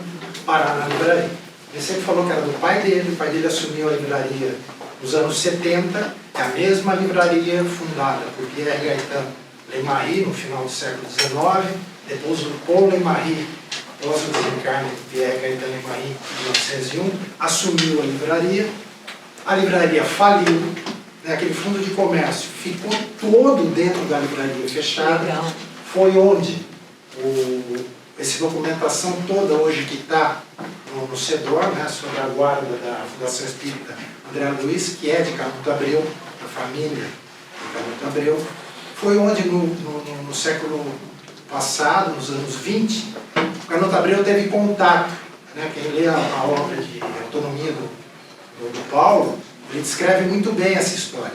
parar na livraria. Ele sempre falou que era do pai dele, o pai dele assumiu a livraria nos anos 70, é a mesma livraria fundada por Pierre Gaëtan Leymarie no final do século XIX, depois o Paul Leymarie, após o desencarne de Pierre Gaëtan Leymarie em 1901, assumiu a livraria faliu, né, aquele fundo de comércio ficou todo dentro da livraria fechada. Legal. Foi onde essa documentação toda hoje que está no no CEDOR, né, sob a guarda da Fundação Espírita André Luiz, que é de Canuto Abreu, da família de Canuto Abreu. Foi onde no século passado, nos anos 20, o Canuto Abreu teve contato, né, quem lê a obra de Autonomia do Paulo, ele descreve muito bem essa história,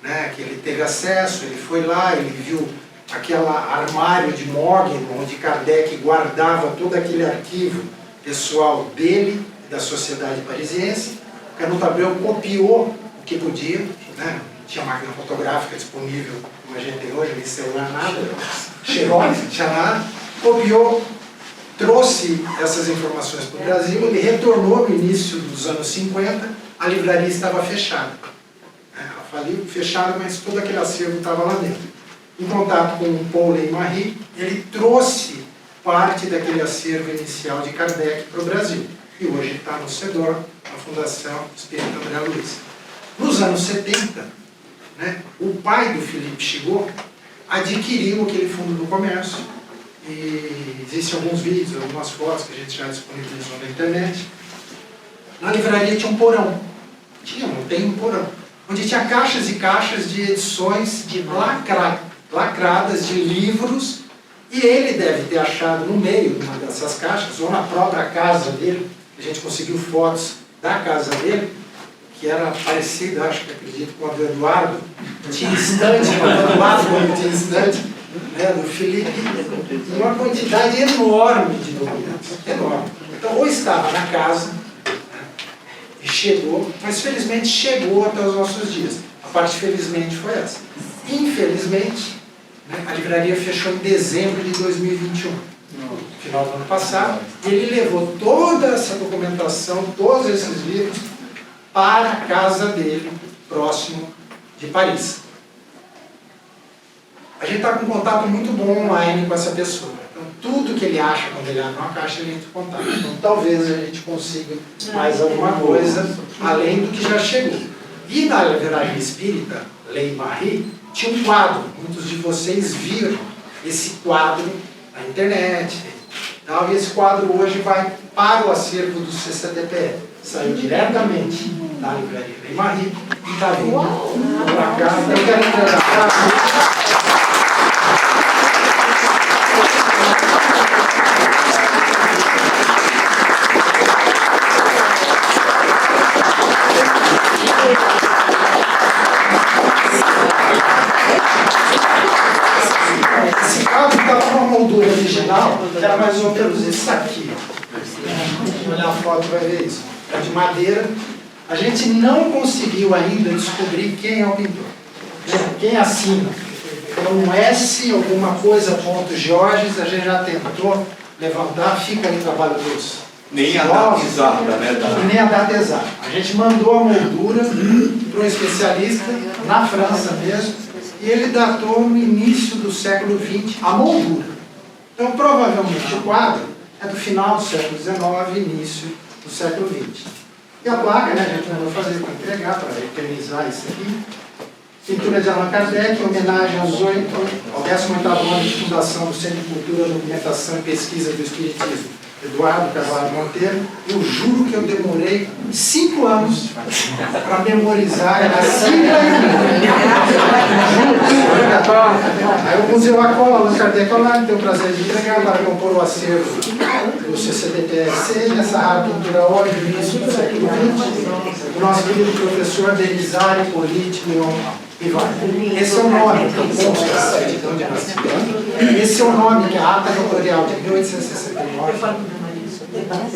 né, que ele teve acesso, ele foi lá, ele viu aquele armário de Mogno, onde Kardec guardava todo aquele arquivo pessoal dele e da sociedade parisiense. Canuto Abreu copiou o que podia, né? Tinha máquina fotográfica disponível, como a gente tem hoje, nem celular, nada, xerox, não tinha nada. Copiou, trouxe essas informações para o Brasil, ele retornou no início dos anos 50, a livraria estava fechada. Ela faliu, fechada, mas todo aquele acervo estava lá dentro. Em contato com o Paul Leymarie, ele trouxe parte daquele acervo inicial de Kardec para o Brasil. E hoje está no CEDOR, na Fundação Espírita André Luiz. Nos anos 70, né, o pai do Felipe Chigot adquiriu aquele fundo do comércio. E existem alguns vídeos, algumas fotos que a gente já disponibilizou na internet. Na livraria tinha um porão. Tem um porão. Onde tinha caixas e caixas de edições lacradas de livros. E ele deve ter achado no meio de uma dessas caixas, ou na própria casa dele, a gente conseguiu fotos da casa dele, que era parecida, acredito, com a do Eduardo. Tinha estante, com o Eduardo, quando tinha estante, né, do Felipe, e uma quantidade enorme de documentos, enorme. Então, ou estava na casa, e chegou, mas felizmente chegou até os nossos dias. A parte felizmente foi essa. Infelizmente, né, a livraria fechou em dezembro de 2021, no final do ano passado, e ele levou toda essa documentação, todos esses livros, para a casa dele, próximo de Paris. A gente está com um contato muito bom online com essa pessoa. Então, tudo que ele acha quando ele abre uma caixa, ele entra em contato. Então, talvez a gente consiga mais alguma coisa, além do que já chegou. E na livraria espírita, Leymarie, tinha um quadro. Muitos de vocês viram esse quadro na internet. E esse quadro hoje vai para o acervo do CCDPE. Saiu diretamente da livraria Leymarie e está vindo para cá. Eu quero entregar esse quadro estava numa moldura original, era mais ou menos isso aqui. Se olhar a foto vai ver isso. É de madeira. A gente não conseguiu ainda descobrir quem é o pintor, quem assina. Então, um S, alguma coisa, ponto Georges, a gente já tentou levantar, fica aí o trabalho dos nem a data exata, né? Nem a data exata. A gente mandou a moldura para um especialista, na França mesmo, e ele datou no início do século XX a moldura. Então, provavelmente, o quadro é do final do século XIX, início do século XX. E a placa, né, a gente mandou fazer para entregar, para eternizar isso aqui. Pintura de Allan Kardec, em homenagem ao 18º ano de fundação do Centro de Cultura, Documentação e Pesquisa do Espiritismo, Eduardo Carvalho Monteiro. Eu juro que eu demorei 5 anos para memorizar assim. Aí o Museu Acola, Allan Kardec lá, me deu o prazer de entregar para compor o acervo do CCDPSC, nessa rara pintura óleo do início do século XX, o nosso querido professor Denizar Hipólito e vai. Esse é o nome que consta da certidão de nascimento. Esse é o nome que a ata notorial de 1869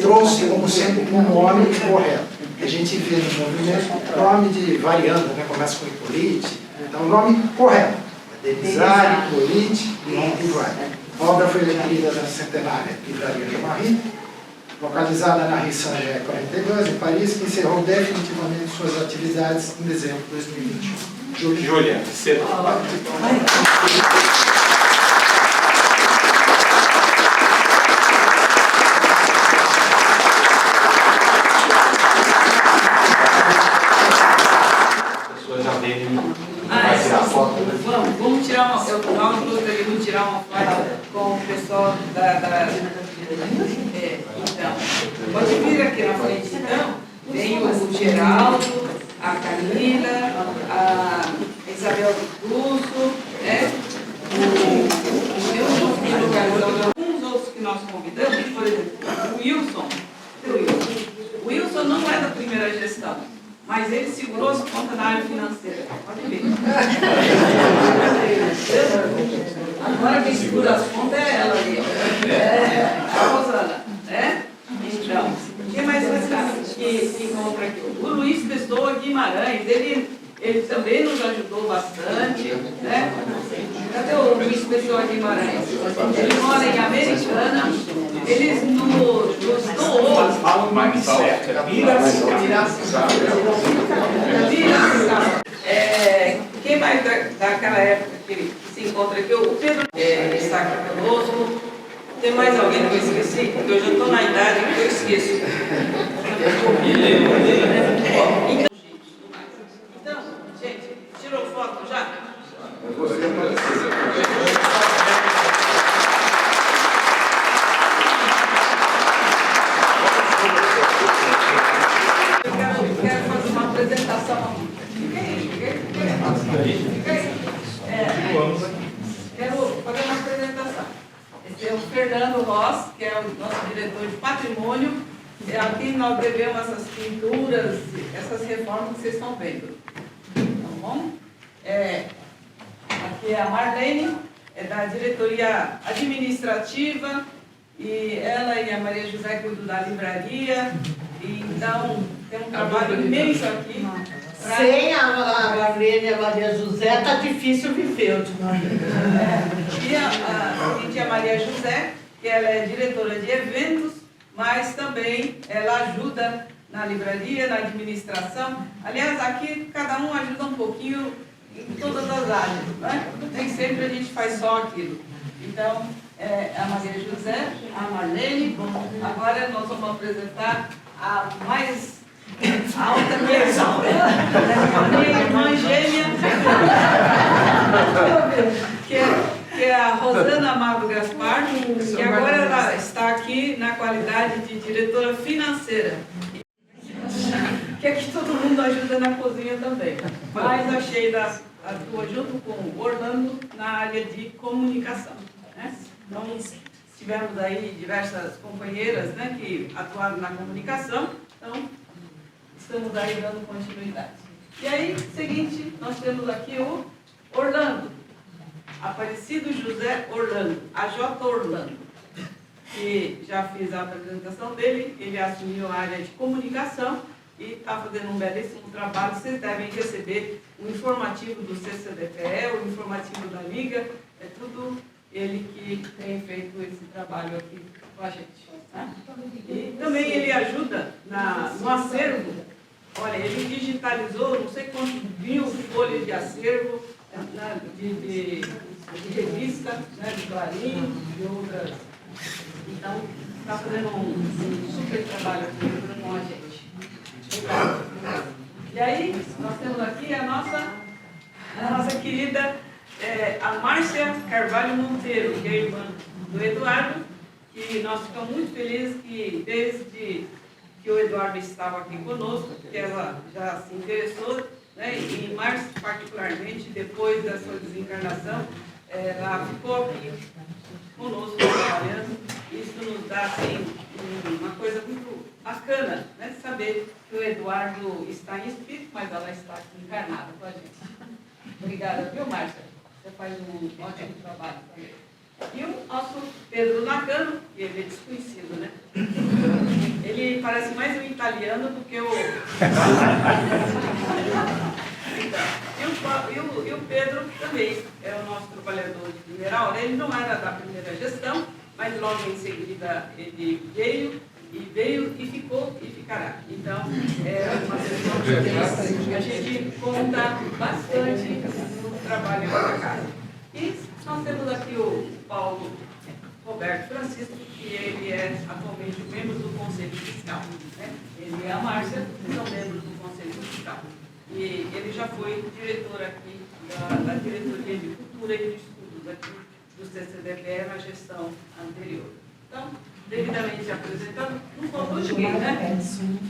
trouxe como sendo um nome correto. A gente vê no movimento nome de variando, né? Começa com Hipólito. Então, o nome correto. Denizar, Hipólito e vai. A obra foi adquirida na centenária Livraria Leymarie, localizada na Rue Saint-Jacques 42, em Paris, que encerrou definitivamente suas atividades em dezembro de 2021. Júlia, cedo. Vamos tirar uma. Eu gostaria de tirar uma foto com o pessoal então, pode vir aqui na frente, então. Tem o Geraldo, a Camila, a Isabel Russo, né? Alguns outros que nós convidamos, por exemplo, o Wilson. O Wilson não é da primeira gestão, mas ele segurou as contas na área financeira. Pode ver. Agora quem segura as contas é ela ali. A Rosana. Né? Então, quem mais que encontra aqui? O Luiz Pessoa Guimarães, ele também nos ajudou bastante. Né? Cadê o Luiz Pessoa Guimarães? Ele mora em Americana. Eles nos doou. Fala o nome certo. Quem mais daquela época que se encontra aqui? O Pedro está aqui conosco. Tem mais alguém que eu esqueci? Porque eu já estou na idade que eu esqueço. Então, gente, tirou foto já? Eu quero fazer uma apresentação. Quero fazer uma apresentação. Esse é o Fernando Ross, que é o nosso diretor de patrimônio. Aqui nós devemos essas pinturas, essas reformas que vocês estão vendo. Tá bom? Aqui é a Marlene, é da diretoria administrativa, e ela e a Maria José cuidam da livraria. E, então, tem um trabalho imenso aqui. Sem a Marlene e a Maria José, está difícil viver ultimamente. E a Maria José, que ela é diretora de eventos, mas também ela ajuda na livraria, na administração. Aliás, aqui cada um ajuda um pouquinho em todas as áreas, né? Nem sempre a gente faz só aquilo. Então, a Maria José, a Marlene. Agora nós vamos apresentar a mais alta versão, a minha irmã gêmea, que é a Rosana Amado Gaspar, que agora ela está aqui na qualidade de diretora financeira. Que aqui todo mundo ajuda na cozinha também. Mas a Sheila atua junto com o Orlando na área de comunicação. Né? Então, tivemos aí diversas companheiras, né, que atuaram na comunicação. Então, estamos aí dando continuidade. E aí, seguinte, nós temos aqui o Orlando, Aparecido José Orlando, AJ Orlando, que já fiz a apresentação dele. Ele assumiu a área de comunicação e está fazendo um belíssimo trabalho. Vocês devem receber o informativo do CCDPE, o informativo da Liga, é tudo ele que tem feito esse trabalho aqui com a gente. Né? E também ele ajuda no acervo. Olha, ele digitalizou não sei quantos mil folhas de acervo, de revista, né, de Clarim, de outras. Então, está fazendo um super trabalho aqui com a gente. Obrigada. E aí, nós temos aqui a nossa querida a Márcia Carvalho Monteiro, que é irmã do Eduardo, que nós ficamos muito felizes que desde que o Eduardo estava aqui conosco, que ela já se interessou, né, e Márcia particularmente, depois da sua desencarnação, ela ficou aqui conosco trabalhando. Isso nos dá assim, uma coisa muito bacana, né, saber que o Eduardo está em espírito, mas ela está aqui encarnada com a gente. Obrigada, viu, Márcia? Você faz um ótimo trabalho também. E o nosso Pedro Nakano, que ele é desconhecido, né? Ele parece mais um italiano do que o... E o Pedro também é o nosso trabalhador de primeira hora. Ele não era da primeira gestão, mas logo em seguida ele veio e ficou e ficará. Então, é uma sessão que a gente conta bastante no trabalho da casa. E nós temos aqui o Paulo Roberto Francisco, que ele é atualmente membro do Conselho Fiscal. Né? Ele e a Márcia são membros do Conselho Fiscal. E ele já foi diretor aqui da Diretoria de Cultura e de Estudos aqui do CCDBE na gestão anterior. Então, devidamente apresentado, não faltou ninguém, né?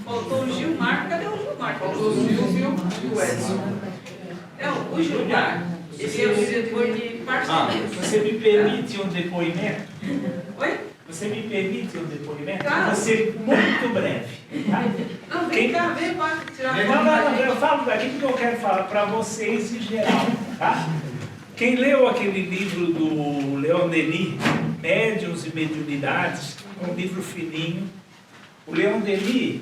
Faltou o Gilmar. Cadê o Gilmar? Faltou o Silvio e o Edson. O Gilmar, ele é o diretor de parcerias. Você me permite um depoimento? Oi? Você me permite um depoimento? Claro. Vou ser muito breve. Tá? Não, vem cá, vem para tirar Não, eu falo daqui porque eu quero falar para vocês em geral. Tá? Quem leu aquele livro do Leon Denis, Médiuns e Mediunidades, um livro fininho, o Leon Denis,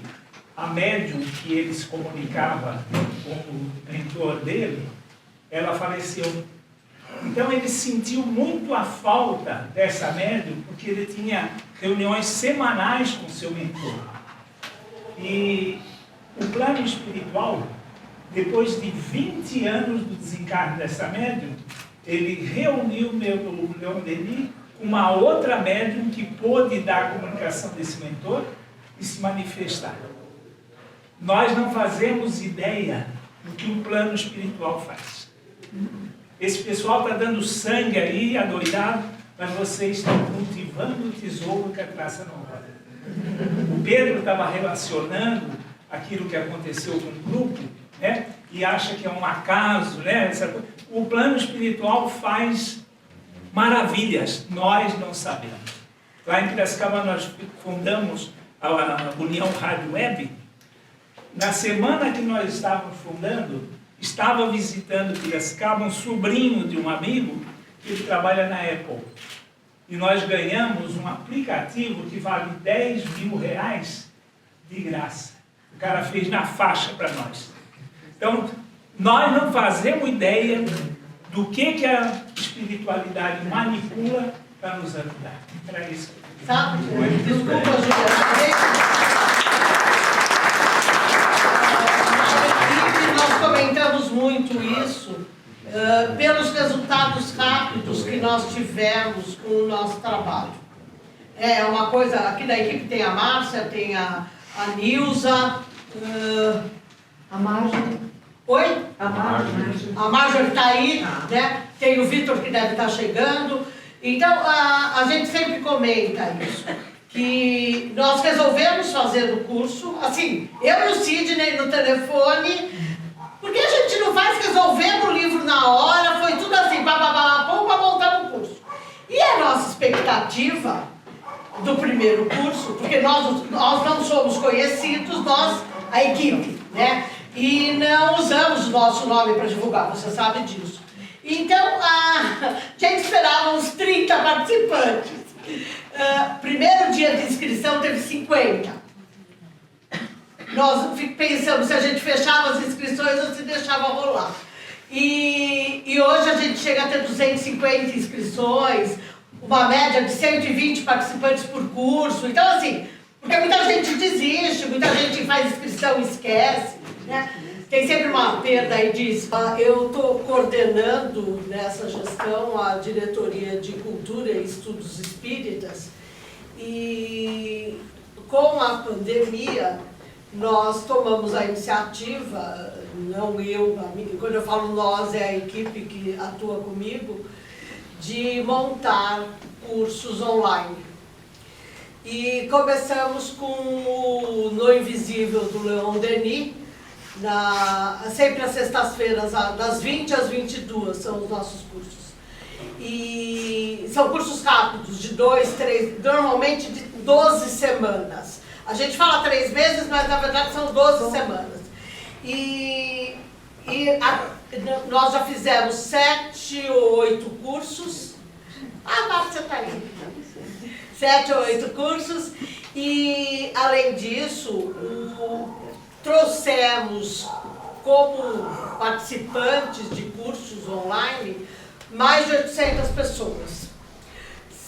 a médium que ele se comunicava com o mentor dele, ela faleceu. Então ele sentiu muito a falta dessa médium, porque ele tinha reuniões semanais com seu mentor. E o plano espiritual, depois de 20 anos do desencarne dessa médium, ele reuniu o Leon Denis com uma outra médium que pôde dar a comunicação desse mentor e se manifestar. Nós não fazemos ideia do que o plano espiritual faz. Esse pessoal está dando sangue aí, adoidado, mas vocês estão cultivando o tesouro que a traça não roda. O Pedro estava relacionando aquilo que aconteceu com o grupo, né? E acha que é um acaso, né? O plano espiritual faz maravilhas, nós não sabemos. Lá em Piracicaba nós fundamos a União Rádio Web. Na semana que nós estávamos fundando, estava visitando Piracicaba um sobrinho de um amigo que ele trabalha na Apple. E nós ganhamos um aplicativo que vale R$10.000 de graça. O cara fez na faixa para nós. Então, nós não fazemos ideia do que a espiritualidade manipula para nos ajudar. Era isso. Sabe? Desculpa, Júlia. Nós comentamos muito isso pelos resultados rápidos que nós tivemos com o nosso trabalho. É uma coisa, aqui da equipe tem a Márcia, tem a Nilza, a Marjorie. Oi? A Marjorie. A Marjorie está aí, né? Tem o Vitor que deve estar chegando. Então, a gente sempre comenta isso, que nós resolvemos fazer o curso, assim, eu e o Sidney no telefone, porque a gente não faz resolvendo o livro na hora, foi tudo assim, para montar um curso. E a nossa expectativa do primeiro curso, porque nós não somos conhecidos, nós, a equipe, né? E não usamos o nosso nome para divulgar, você sabe disso. Então, a gente esperava uns 30 participantes. Primeiro dia de inscrição teve 50. Nós pensamos se a gente fechava as inscrições ou se deixava rolar. E hoje a gente chega a ter 250 inscrições, uma média de 120 participantes por curso. Então, assim, porque muita gente desiste, muita gente faz inscrição e esquece, né? Tem sempre uma perda aí disso. Eu estou coordenando nessa gestão a Diretoria de Cultura e Estudos Espíritas e com a pandemia nós tomamos a iniciativa, não eu, quando eu falo nós é a equipe que atua comigo, de montar cursos online. E começamos com o No Invisível do Leon Denis, sempre às sextas-feiras, das 20 às 22 são os nossos cursos. E são cursos rápidos, de 2, 3, normalmente de 12 semanas. A gente fala 3 meses, mas na verdade são 12 semanas. Nós já fizemos 7 ou 8 cursos. A Márcia está aí. 7 ou 8 cursos. E, além disso, trouxemos como participantes de cursos online mais de 800 pessoas,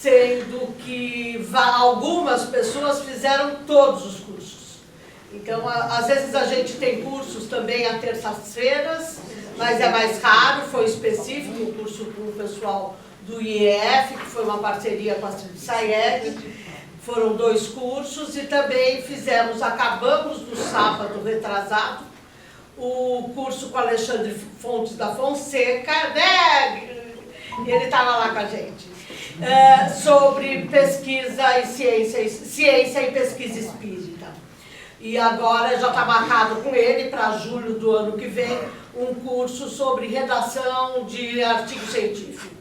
sendo que algumas pessoas fizeram todos os cursos. Então, às vezes a gente tem cursos também às terças-feiras, mas é mais raro, foi específico o curso com o pessoal do IEF, que foi uma parceria com a Astrid Sayeg. Foram 2 cursos e também acabamos no sábado retrasado, o curso com Alexandre Fontes da Fonseca, né? Ele estava lá com a gente. Sobre pesquisa e ciência e pesquisa espírita. E agora já está marcado com ele, para julho do ano que vem, um curso sobre redação de artigo científico.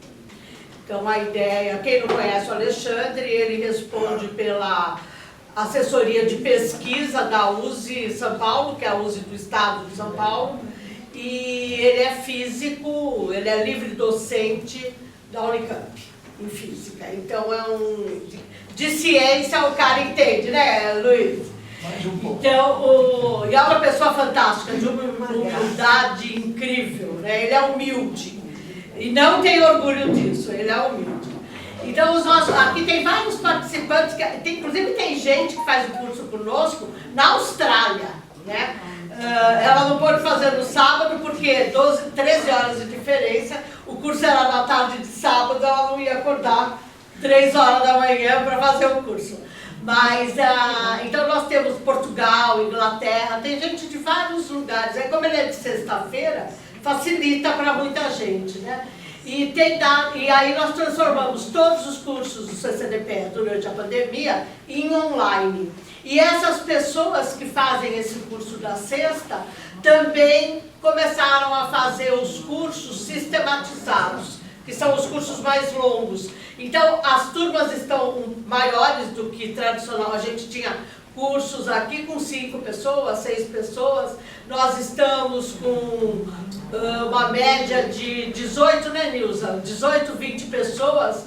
Então a ideia, quem não conhece o Alexandre, ele responde pela assessoria de pesquisa da USE São Paulo, que é a USE do Estado de São Paulo, e ele é físico, ele é livre docente da Unicamp, em física. Então de ciência o cara entende, né, Luiz? Então, e é uma pessoa fantástica, de uma humildade incrível, né? Ele é humilde e não tem orgulho disso, ele é humilde. Então, aqui tem vários participantes, inclusive tem gente que faz o curso conosco na Austrália, né? Ela não pôde fazer no sábado porque 13 horas de diferença, o curso era na tarde de sábado, ela não ia acordar 3 horas da manhã para fazer o curso. Mas, então nós temos Portugal, Inglaterra, tem gente de vários lugares. Aí, como ele é de sexta-feira, facilita para muita gente, né? E aí nós transformamos todos os cursos do CCDPE durante a pandemia em online. E essas pessoas que fazem esse curso da sexta também começaram a fazer os cursos sistematizados, que são os cursos mais longos. Então, as turmas estão maiores do que tradicional. A gente tinha cursos aqui com 5 pessoas, 6 pessoas. Nós estamos com uma média de 18, né, Nilza? 18, 20 pessoas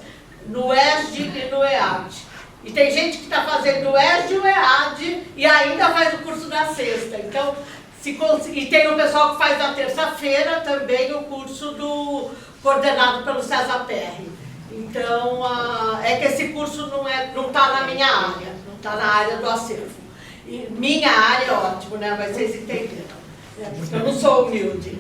no ESD e no EAD. E tem gente que está fazendo o ESD e o EAD e ainda faz o curso da sexta. Então, e tem o pessoal que faz na terça-feira também o curso coordenado pelo César Perry. Então, é que esse curso não está na minha área, não está na área do acervo. E minha área é ótimo, né? Mas vocês entenderam. Porque eu não sou humilde.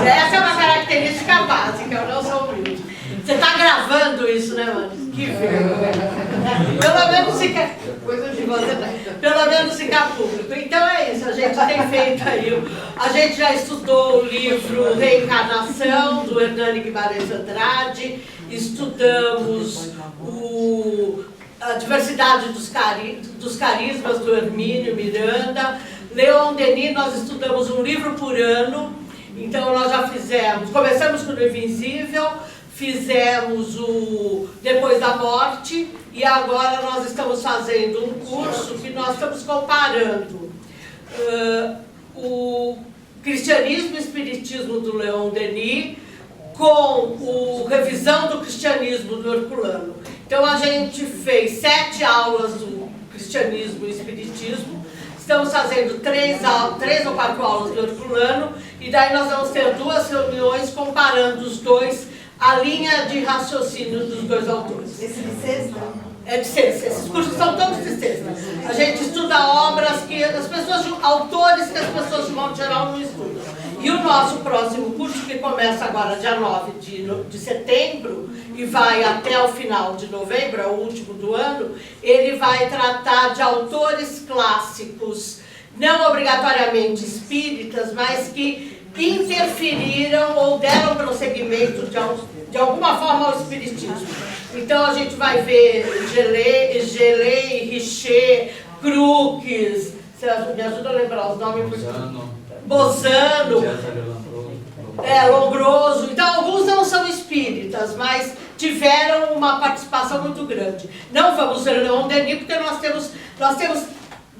Essa é uma característica básica, eu não sou humilde. Você está gravando isso, né, mano? Que vergonha. Pelo menos fica... Coisa de você, né? Pelo menos ficar público. Então é isso, a gente tem feito aí. A gente já estudou o livro Reencarnação, do Hernani Guimarães Andrade. Estudamos a diversidade dos carismas do Hermínio Miranda. Leon Denis, nós estudamos um livro por ano. Então nós já começamos com o Invisível, fizemos o Depois da Morte e agora nós estamos fazendo um curso que nós estamos comparando o Cristianismo e Espiritismo do Leon Denis com o Revisão do Cristianismo do Herculano. Então a gente fez 7 aulas do Cristianismo e Espiritismo, estamos fazendo 3 ou 4 aulas do Herculano e daí nós vamos ter 2 reuniões comparando os dois, a linha de raciocínio dos 2 autores. Esse de sexta? É de sexta, esses cursos são todos de sexta. A gente estuda obras que autores que as pessoas de modo geral não estudam. E o nosso próximo curso, que começa agora dia 9 de setembro e vai até o final de novembro, é o último do ano, ele vai tratar de autores clássicos, não obrigatoriamente espíritas, mas que interferiram ou deram prosseguimento de alguma forma ao espiritismo. Então a gente vai ver Gelé, Richer, Crookes, me ajuda a lembrar os nomes? Bozano, Lombroso. Então alguns não são espíritas, mas tiveram uma participação muito grande. Não vamos ver Leon Denis, porque nós temos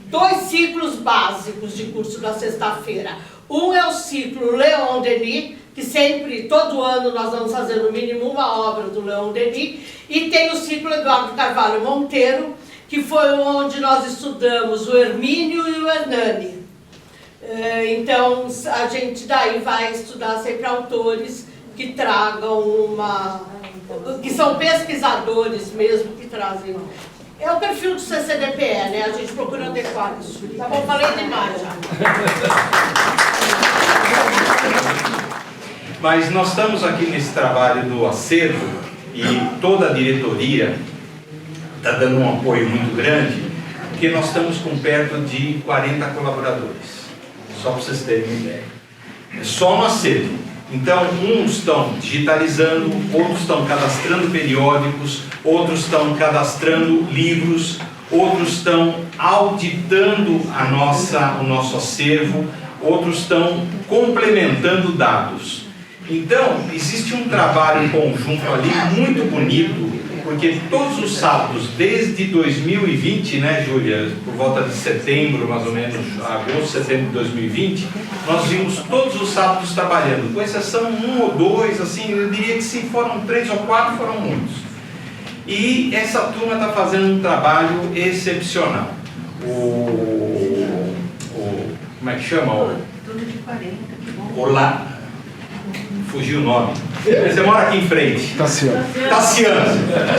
2 ciclos básicos de curso da sexta-feira. Um é o ciclo Leon Denis, que sempre, todo ano, nós vamos fazer no mínimo uma obra do Leon Denis, e tem o ciclo Eduardo Carvalho Monteiro, que foi onde nós estudamos o Hermínio e o Hernani. Então, a gente daí vai estudar sempre autores que tragam que são pesquisadores mesmo, que trazem... É o perfil do CCDPE, né? A gente procura adequar isso. Tá bom, falei demais já. Mas nós estamos aqui nesse trabalho do acervo e toda a diretoria está dando um apoio muito grande, porque nós estamos com perto de 40 colaboradores, só para vocês terem uma ideia. É só no acervo. Então, uns estão digitalizando, outros estão cadastrando periódicos, outros estão cadastrando livros, outros estão auditando o nosso acervo, outros estão complementando dados. Então, existe um trabalho conjunto ali muito bonito, porque todos os sábados, desde 2020, né, Júlia, por volta de setembro, mais ou menos, agosto, setembro de 2020, nós vimos todos os sábados trabalhando, com exceção um ou dois, assim, eu diria que se foram 3 ou 4, foram muitos. E essa turma está fazendo um trabalho excepcional. Como é que chama? Olá. Fugiu o nome. Você mora aqui em frente. Tassiano.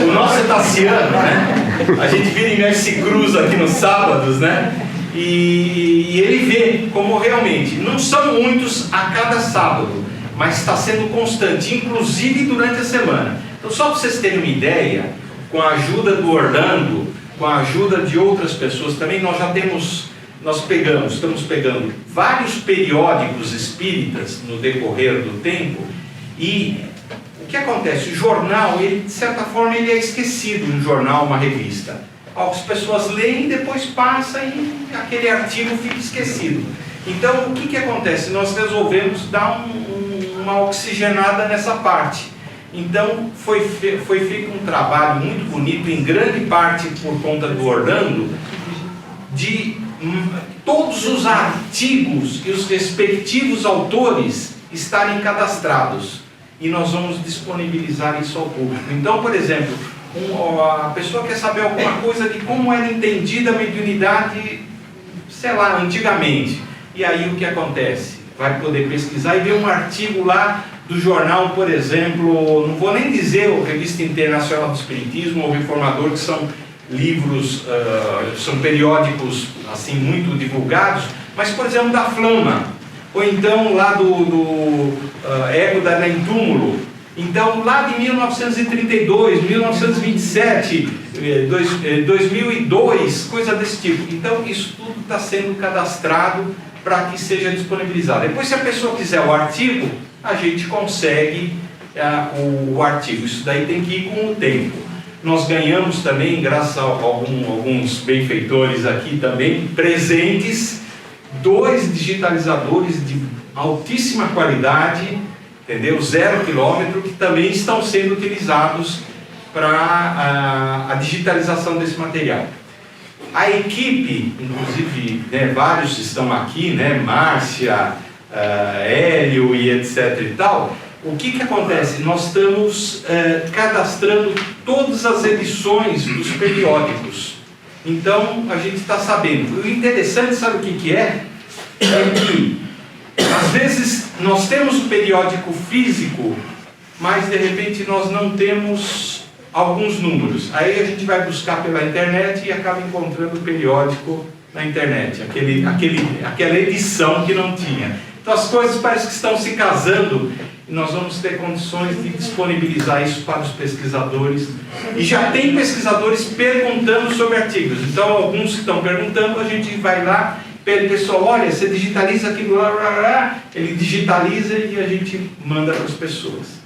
O nosso é Tassiano, né? A gente vira e mexe, se cruza aqui nos sábados, né? E ele vê como realmente, não são muitos a cada sábado, mas está sendo constante, inclusive durante a semana. Então, só para vocês terem uma ideia, com a ajuda do Orlando, com a ajuda de outras pessoas também, estamos pegando vários periódicos espíritas no decorrer do tempo, e o que acontece? O jornal, ele, de certa forma, ele é esquecido, um jornal, uma revista. As pessoas leem e depois passa e aquele artigo fica esquecido. Então, o que acontece? Nós resolvemos dar uma oxigenada nessa parte. Então, foi feito um trabalho muito bonito, em grande parte por conta do Orlando, de todos os artigos e os respectivos autores estarem cadastrados, e nós vamos disponibilizar isso ao público. Então, por exemplo, a pessoa quer saber alguma coisa de como era entendida a mediunidade, sei lá, antigamente, e aí o que acontece? Vai poder pesquisar e ver um artigo lá do jornal, por exemplo, não vou nem dizer o Revista Internacional do Espiritismo ou Reformador, que são livros, são periódicos assim muito divulgados, mas por exemplo da Flama, ou então lá do Ego da Nem Túmulo. Então lá de 1932, 1927, 2002, coisa desse tipo. Então isso tudo está sendo cadastrado para que seja disponibilizado. Depois, se a pessoa quiser o artigo, a gente consegue o artigo. Isso daí tem que ir com o tempo. Nós ganhamos também, graças a alguns benfeitores aqui também, presentes, 2 digitalizadores de altíssima qualidade, entendeu? 0 quilômetro, que também estão sendo utilizados para a digitalização desse material. A equipe, inclusive, né, vários estão aqui, né, Márcia, Hélio e etc e tal. O que acontece? Nós estamos cadastrando todas as edições dos periódicos. Então, a gente está sabendo. O interessante, sabe o que é? É que, às vezes, nós temos o periódico físico, mas, de repente, nós não temos alguns números. Aí a gente vai buscar pela internet e acaba encontrando o periódico na internet. Aquela edição que não tinha. Então, as coisas parecem que estão se casando, e nós vamos ter condições de disponibilizar isso para os pesquisadores. E já tem pesquisadores perguntando sobre artigos. Então, alguns que estão perguntando, a gente vai lá, pede pessoal, olha, você digitaliza aquilo lá, ele digitaliza e a gente manda para as pessoas.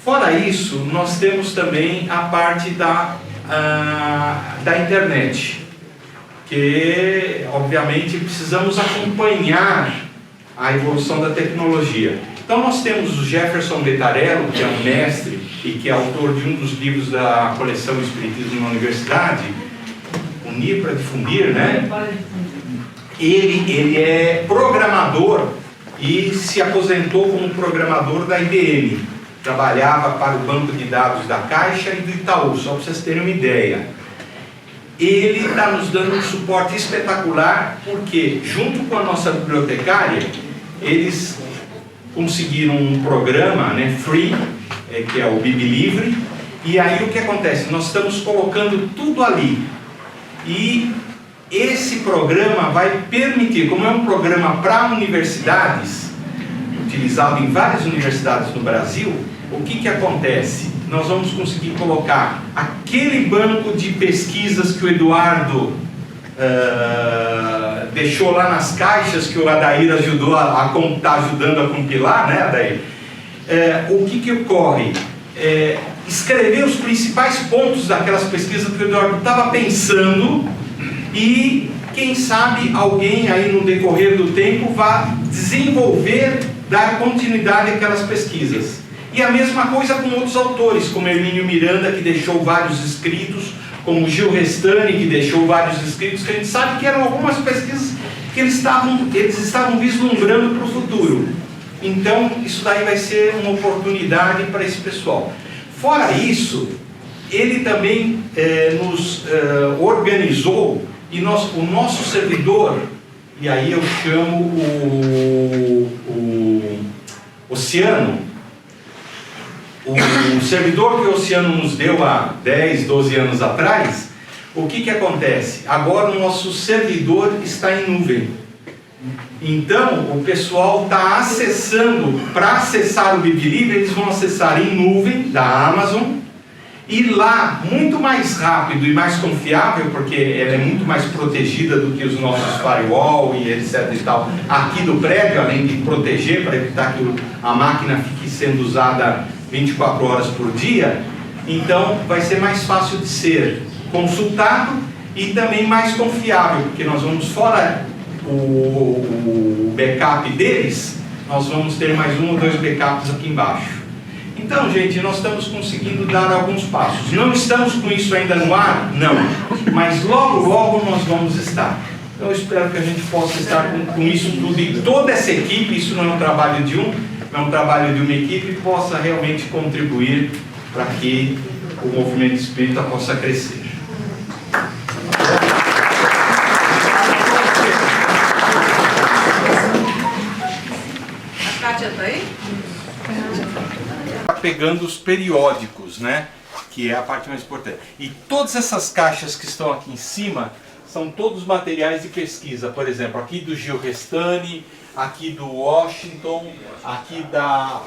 Fora isso, nós temos também a parte da internet, que, obviamente, precisamos acompanhar a evolução da tecnologia. Então nós temos o Jefferson Betarello, que é um mestre e que é autor de um dos livros da coleção Espiritismo na Universidade, Unir para Difundir, né? Ele é programador e se aposentou como programador da IBM. Trabalhava para o banco de dados da Caixa e do Itaú, só para vocês terem uma ideia. Ele está nos dando um suporte espetacular, porque junto com a nossa bibliotecária, eles conseguiram um programa, né, free, que é o BibliLivre, e aí o que acontece? Nós estamos colocando tudo ali, e esse programa vai permitir, como é um programa para universidades, utilizado em várias universidades no Brasil, o que acontece? Nós vamos conseguir colocar aquele banco de pesquisas que o Eduardo deixou lá nas caixas que o Adair ajudou está ajudando a compilar, né, Adair? O que ocorre? Escrever os principais pontos daquelas pesquisas que o Eduardo estava pensando e, quem sabe, alguém aí no decorrer do tempo vá desenvolver, dar continuidade àquelas pesquisas. E a mesma coisa com outros autores, como Hermínio Miranda, que deixou vários escritos, como Gil Restani, que deixou vários escritos, que a gente sabe que eram algumas pesquisas que eles estavam vislumbrando para o futuro. Então, isso daí vai ser uma oportunidade para esse pessoal. Fora isso, ele também nos organizou, e o nosso servidor, e aí eu chamo o Oceano, o servidor que o Oceano nos deu há 10, 12 anos atrás, o que acontece? Agora o nosso servidor está em nuvem. Então, o pessoal está acessando, para acessar o BibLivre, eles vão acessar em nuvem da Amazon, e lá, muito mais rápido e mais confiável, porque ela é muito mais protegida do que os nossos firewall e etc e tal, aqui do prédio, além de proteger, para evitar que a máquina fique sendo usada 24 horas por dia, então vai ser mais fácil de ser consultado e também mais confiável, porque nós vamos, fora o backup deles, nós vamos ter mais 1 ou 2 backups aqui embaixo. Então, gente, nós estamos conseguindo dar alguns passos. Não estamos com isso ainda no ar? Não. Mas logo, logo nós vamos estar. Então, eu espero que a gente possa estar com isso tudo. E toda essa equipe, isso não é um trabalho de um, é um trabalho de uma equipe, possa realmente contribuir para que o movimento espírita possa crescer. A Kátia está aí? Pegando os periódicos, né? Que é a parte mais importante. E todas essas caixas que estão aqui em cima são todos materiais de pesquisa. Por exemplo, aqui do Gil Restani, aqui do Washington, aqui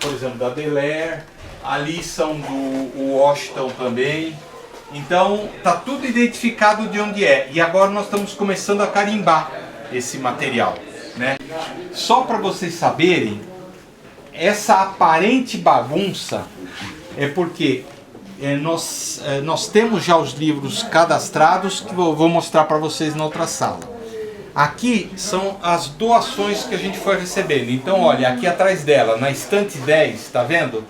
por exemplo, da Delaire, ali são do Washington também. Então, tá tudo identificado de onde é. E agora nós estamos começando a carimbar esse material, né? Só para vocês saberem, essa aparente bagunça é porque nós temos já os livros cadastrados, que eu vou mostrar para vocês na outra sala. Aqui são as doações que a gente foi recebendo. Então, olha, aqui atrás dela, na estante 10, tá vendo?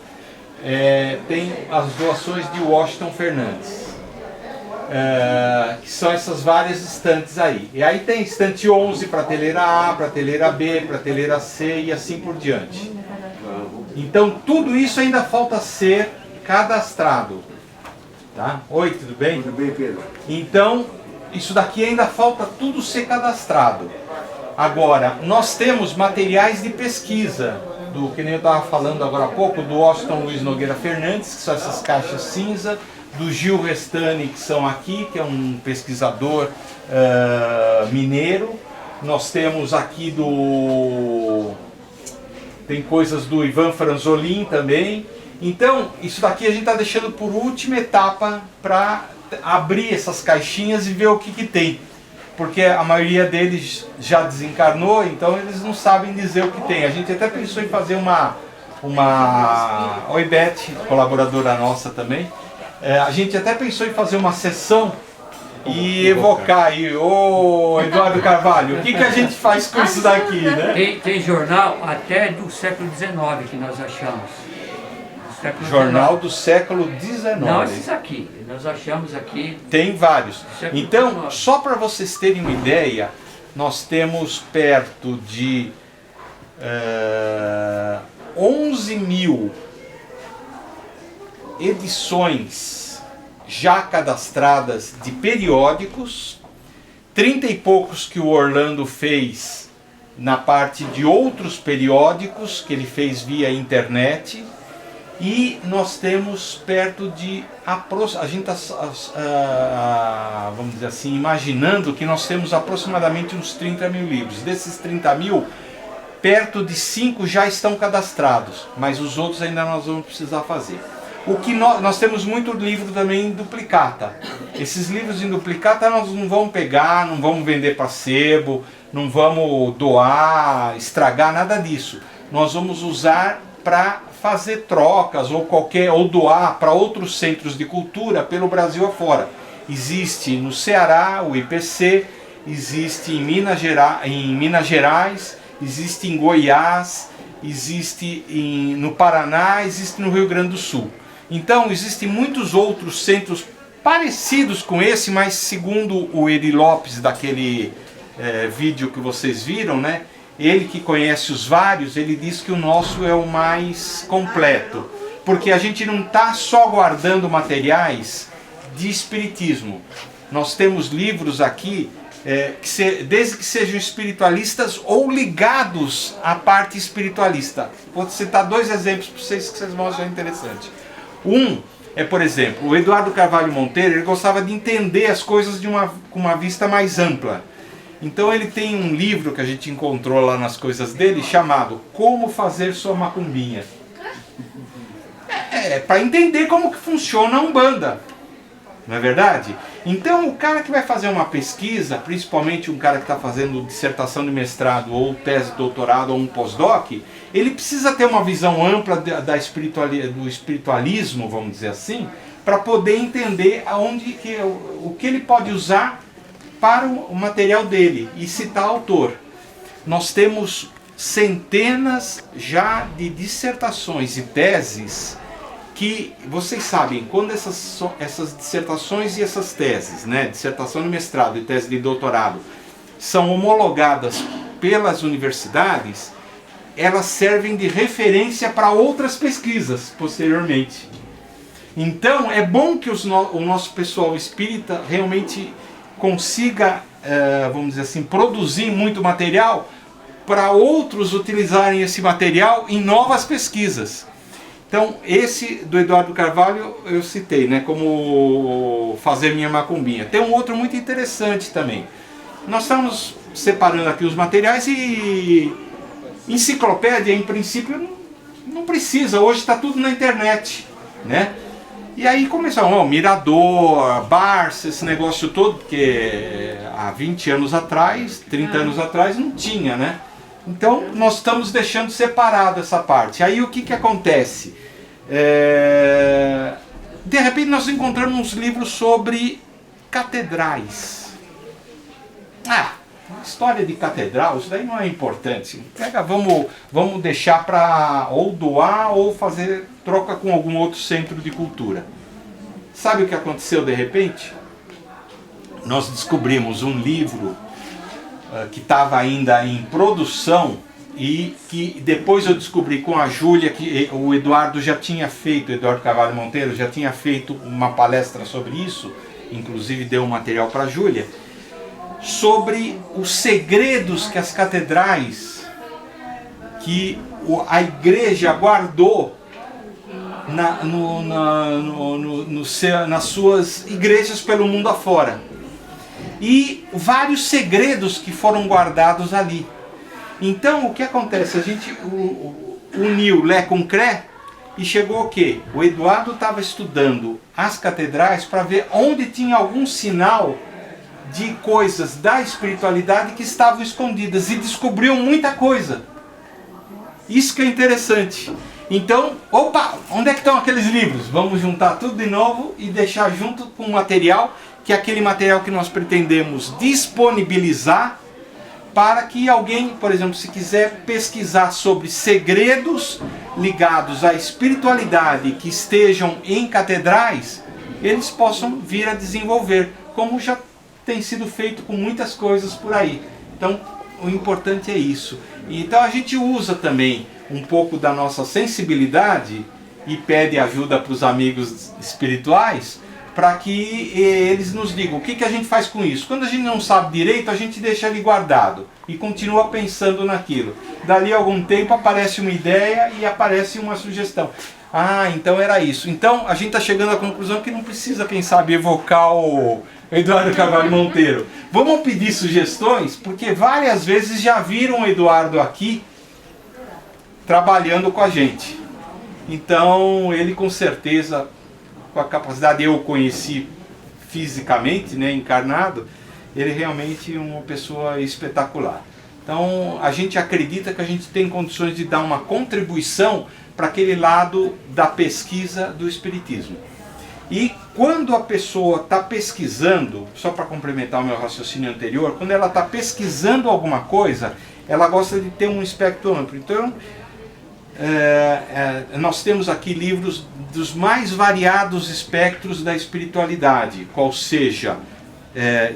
Tem as doações de Washington Fernandes. Que são essas várias estantes aí. E aí tem estante 11, prateleira A, prateleira B, prateleira C e assim por diante. Então tudo isso ainda falta ser cadastrado. Tá? Oi, tudo bem? Tudo bem, Pedro. Então, isso daqui ainda falta tudo ser cadastrado. Agora, nós temos materiais de pesquisa, que nem eu estava falando agora há pouco, do Washington Luiz Nogueira Fernandes, que são essas caixas cinza, do Gil Restani, que são aqui, que é um pesquisador mineiro. Nós temos aqui tem coisas do Ivan Franzolin também. Então, isso daqui a gente está deixando por última etapa para abrir essas caixinhas e ver o que tem. Porque a maioria deles já desencarnou, então eles não sabem dizer o que tem. A gente até pensou em fazer Oi, Beth, colaboradora nossa também. A gente até pensou em fazer uma sessão e evocar aí, ô Eduardo Carvalho, o que a gente faz com isso daqui, né? Tem jornal até do século XIX que nós achamos. Jornal do século XIX. Não, esses aqui, nós achamos aqui. Tem vários. Então, só para vocês terem uma ideia, nós temos perto de 11 mil edições já cadastradas de periódicos, 30 e poucos que o Orlando fez na parte de outros periódicos que ele fez via internet, e nós temos perto de a gente está, vamos dizer assim, imaginando que nós temos aproximadamente uns 30 mil livros. Desses 30 mil, perto de 5 já estão cadastrados, mas os outros ainda nós vamos precisar fazer. O que nós temos muito livro também em duplicata. Esses livros em duplicata nós não vamos pegar, não vamos vender para sebo, não vamos doar, estragar, nada disso. Nós vamos usar para fazer trocas ou doar para outros centros de cultura pelo Brasil afora. Existe no Ceará o IPC, existe em Minas Gerais, existe em Goiás, existe no Paraná, existe no Rio Grande do Sul. Então existem muitos outros centros parecidos com esse, mas segundo o Eri Lopes daquele vídeo que vocês viram, né? Ele que conhece os vários, ele diz que o nosso é o mais completo, porque a gente não está só guardando materiais de espiritismo. Nós temos livros aqui, desde que sejam espiritualistas ou ligados à parte espiritualista. Vou citar 2 exemplos para vocês que vocês vão achar interessante. Um é, por exemplo, o Eduardo Carvalho Monteiro, ele gostava de entender as coisas com uma vista mais ampla. Então ele tem um livro que a gente encontrou lá nas coisas dele, chamado Como Fazer Sua Macumbinha. Para entender como que funciona a Umbanda, não é verdade? Então o cara que vai fazer uma pesquisa, principalmente um cara que está fazendo dissertação de mestrado ou tese de doutorado ou um pós-doc, ele precisa ter uma visão ampla do espiritualismo, vamos dizer assim, para poder entender o que ele pode usar para o material dele e citar autor. Nós temos centenas já de dissertações e teses que, vocês sabem, quando essas dissertações e essas teses, né, dissertação de mestrado e tese de doutorado, são homologadas pelas universidades, elas servem de referência para outras pesquisas posteriormente. Então é bom que o nosso pessoal espírita realmente consiga, vamos dizer assim, produzir muito material para outros utilizarem esse material em novas pesquisas. Então, esse do Eduardo Carvalho eu citei, né, como Fazer Minha Macumbinha. Tem um outro muito interessante também. Nós estamos separando aqui os materiais e enciclopédia, em princípio, não precisa. Hoje está tudo na internet, né? E aí começaram, Mirador, Barça, esse negócio todo, porque há 20 anos atrás, 30 anos atrás, não tinha, né? Então, nós estamos deixando separado essa parte. Aí o que acontece? De repente nós encontramos uns livros sobre catedrais. História de catedral, isso daí não é importante. Vamos deixar para ou doar ou fazer troca com algum outro centro de cultura. Sabe o que aconteceu de repente? Nós descobrimos um livro que estava ainda em produção e que depois eu descobri com a Júlia que o Eduardo já tinha feito, o Eduardo Carvalho Monteiro já tinha feito uma palestra sobre isso, inclusive deu um material para a Júlia, sobre os segredos que as catedrais, que a igreja guardou nas suas igrejas pelo mundo afora. E vários segredos que foram guardados ali. Então o que acontece? A gente uniu Lé com Cré e chegou o quê? O Eduardo estava estudando as catedrais para ver onde tinha algum sinal de coisas da espiritualidade que estavam escondidas e descobriu muita coisa. Isso que é interessante. Então, onde é que estão aqueles livros? Vamos juntar tudo de novo e deixar junto com o material, que é aquele material que nós pretendemos disponibilizar para que alguém, por exemplo, se quiser pesquisar sobre segredos ligados à espiritualidade que estejam em catedrais, eles possam vir a desenvolver, como já tem sido feito com muitas coisas por aí. Então, o importante é isso. Então a gente usa também um pouco da nossa sensibilidade e pede ajuda para os amigos espirituais para que eles nos digam o que a gente faz com isso. Quando a gente não sabe direito, a gente deixa ali guardado e continua pensando naquilo. Dali a algum tempo aparece uma ideia e aparece uma sugestão. Então era isso. Então a gente está chegando à conclusão que não precisa, quem sabe, evocar o Eduardo Carvalho Monteiro. Vamos pedir sugestões, porque várias vezes já viram o Eduardo aqui trabalhando com a gente. Então, ele com certeza, com a capacidade, eu o conheci fisicamente, né, encarnado, ele realmente é uma pessoa espetacular. Então, a gente acredita que a gente tem condições de dar uma contribuição para aquele lado da pesquisa do Espiritismo. E quando a pessoa está pesquisando, só para complementar o meu raciocínio anterior, quando ela está pesquisando alguma coisa, ela gosta de ter um espectro amplo. Então, nós temos aqui livros dos mais variados espectros da espiritualidade, qual seja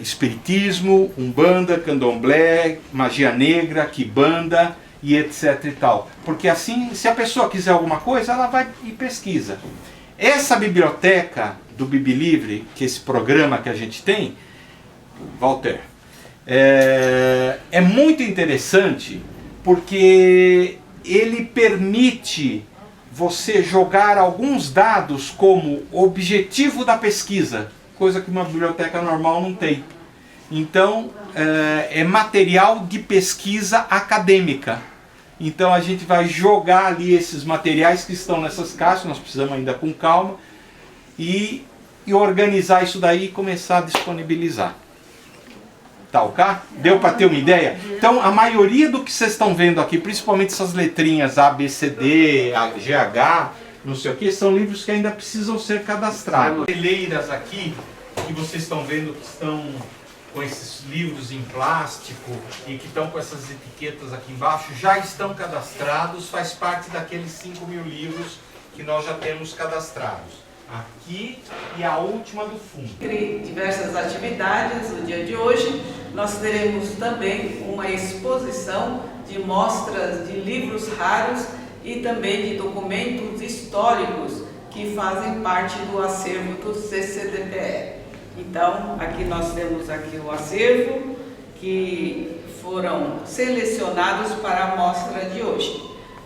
Espiritismo, Umbanda, Candomblé, Magia Negra, Quimbanda e etc e tal. Porque assim, se a pessoa quiser alguma coisa, ela vai e pesquisa. Essa biblioteca do Bibilivre, que é esse programa que a gente tem, Walter, é muito interessante porque ele permite você jogar alguns dados como objetivo da pesquisa, coisa que uma biblioteca normal não tem. Então, é material de pesquisa acadêmica. Então a gente vai jogar ali esses materiais que estão nessas caixas, nós precisamos ainda com calma, e organizar isso daí e começar a disponibilizar. Tá, ok? Deu para ter uma ideia? Então a maioria do que vocês estão vendo aqui, principalmente essas letrinhas A, B, C, D, GH, não sei o que, são livros que ainda precisam ser cadastrados. As prateleiras aqui, que vocês estão vendo que estão com esses livros em plástico e que estão com essas etiquetas aqui embaixo, já estão cadastrados, faz parte daqueles 5.000 livros que nós já temos cadastrados. Aqui e a última do fundo. Entre diversas atividades, no dia de hoje, nós teremos também uma exposição de mostras de livros raros e também de documentos históricos que fazem parte do acervo do CCDPE. Então, aqui nós temos aqui o acervo que foram selecionados para a mostra de hoje.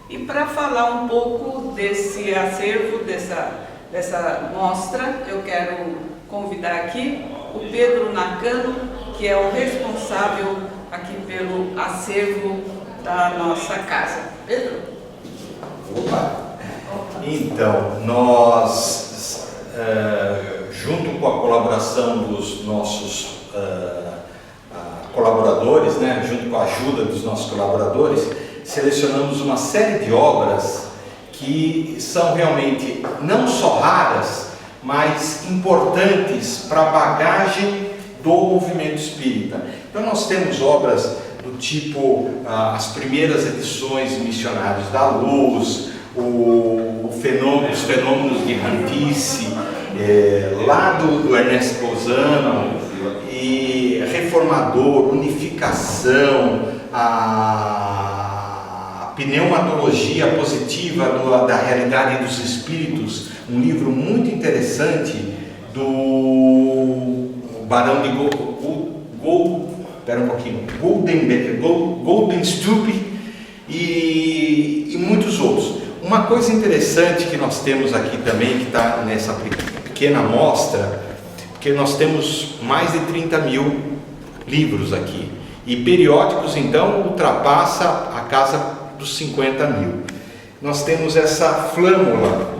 E para falar um pouco desse acervo, dessa mostra, eu quero convidar aqui o Pedro Nakano, que é o responsável aqui pelo acervo da nossa casa. Pedro? Opa! Então, nós, junto com a colaboração dos nossos colaboradores, né, junto com a ajuda dos nossos colaboradores, selecionamos uma série de obras que são realmente não só raras, mas importantes para a bagagem do movimento espírita. Então nós temos obras do tipo as primeiras edições de Missionários da Luz, os fenômenos de Randice, lá do Ernesto Bozano, e Reformador, Unificação, a Pneumatologia Positiva da Realidade dos Espíritos, um livro muito interessante do Barão de Goldenstup e muitos outros. Uma coisa interessante que nós temos aqui também, que está nessa pequena amostra, porque nós temos mais de 30.000 livros aqui, e periódicos então ultrapassa a casa dos 50.000. Nós temos essa flâmula,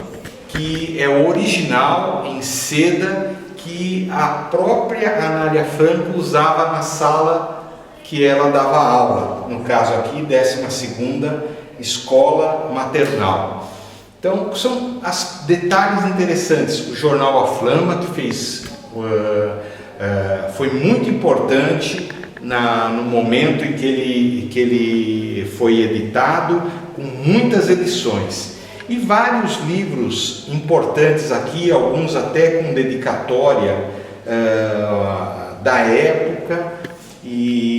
que é o original em seda, que a própria Anália Franco usava na sala que ela dava aula, no caso aqui, 12ª Escola Maternal. Então, são detalhes interessantes. O jornal A Flama, que foi muito importante no momento em que ele foi editado, com muitas edições. E vários livros importantes aqui, alguns até com dedicatória da época e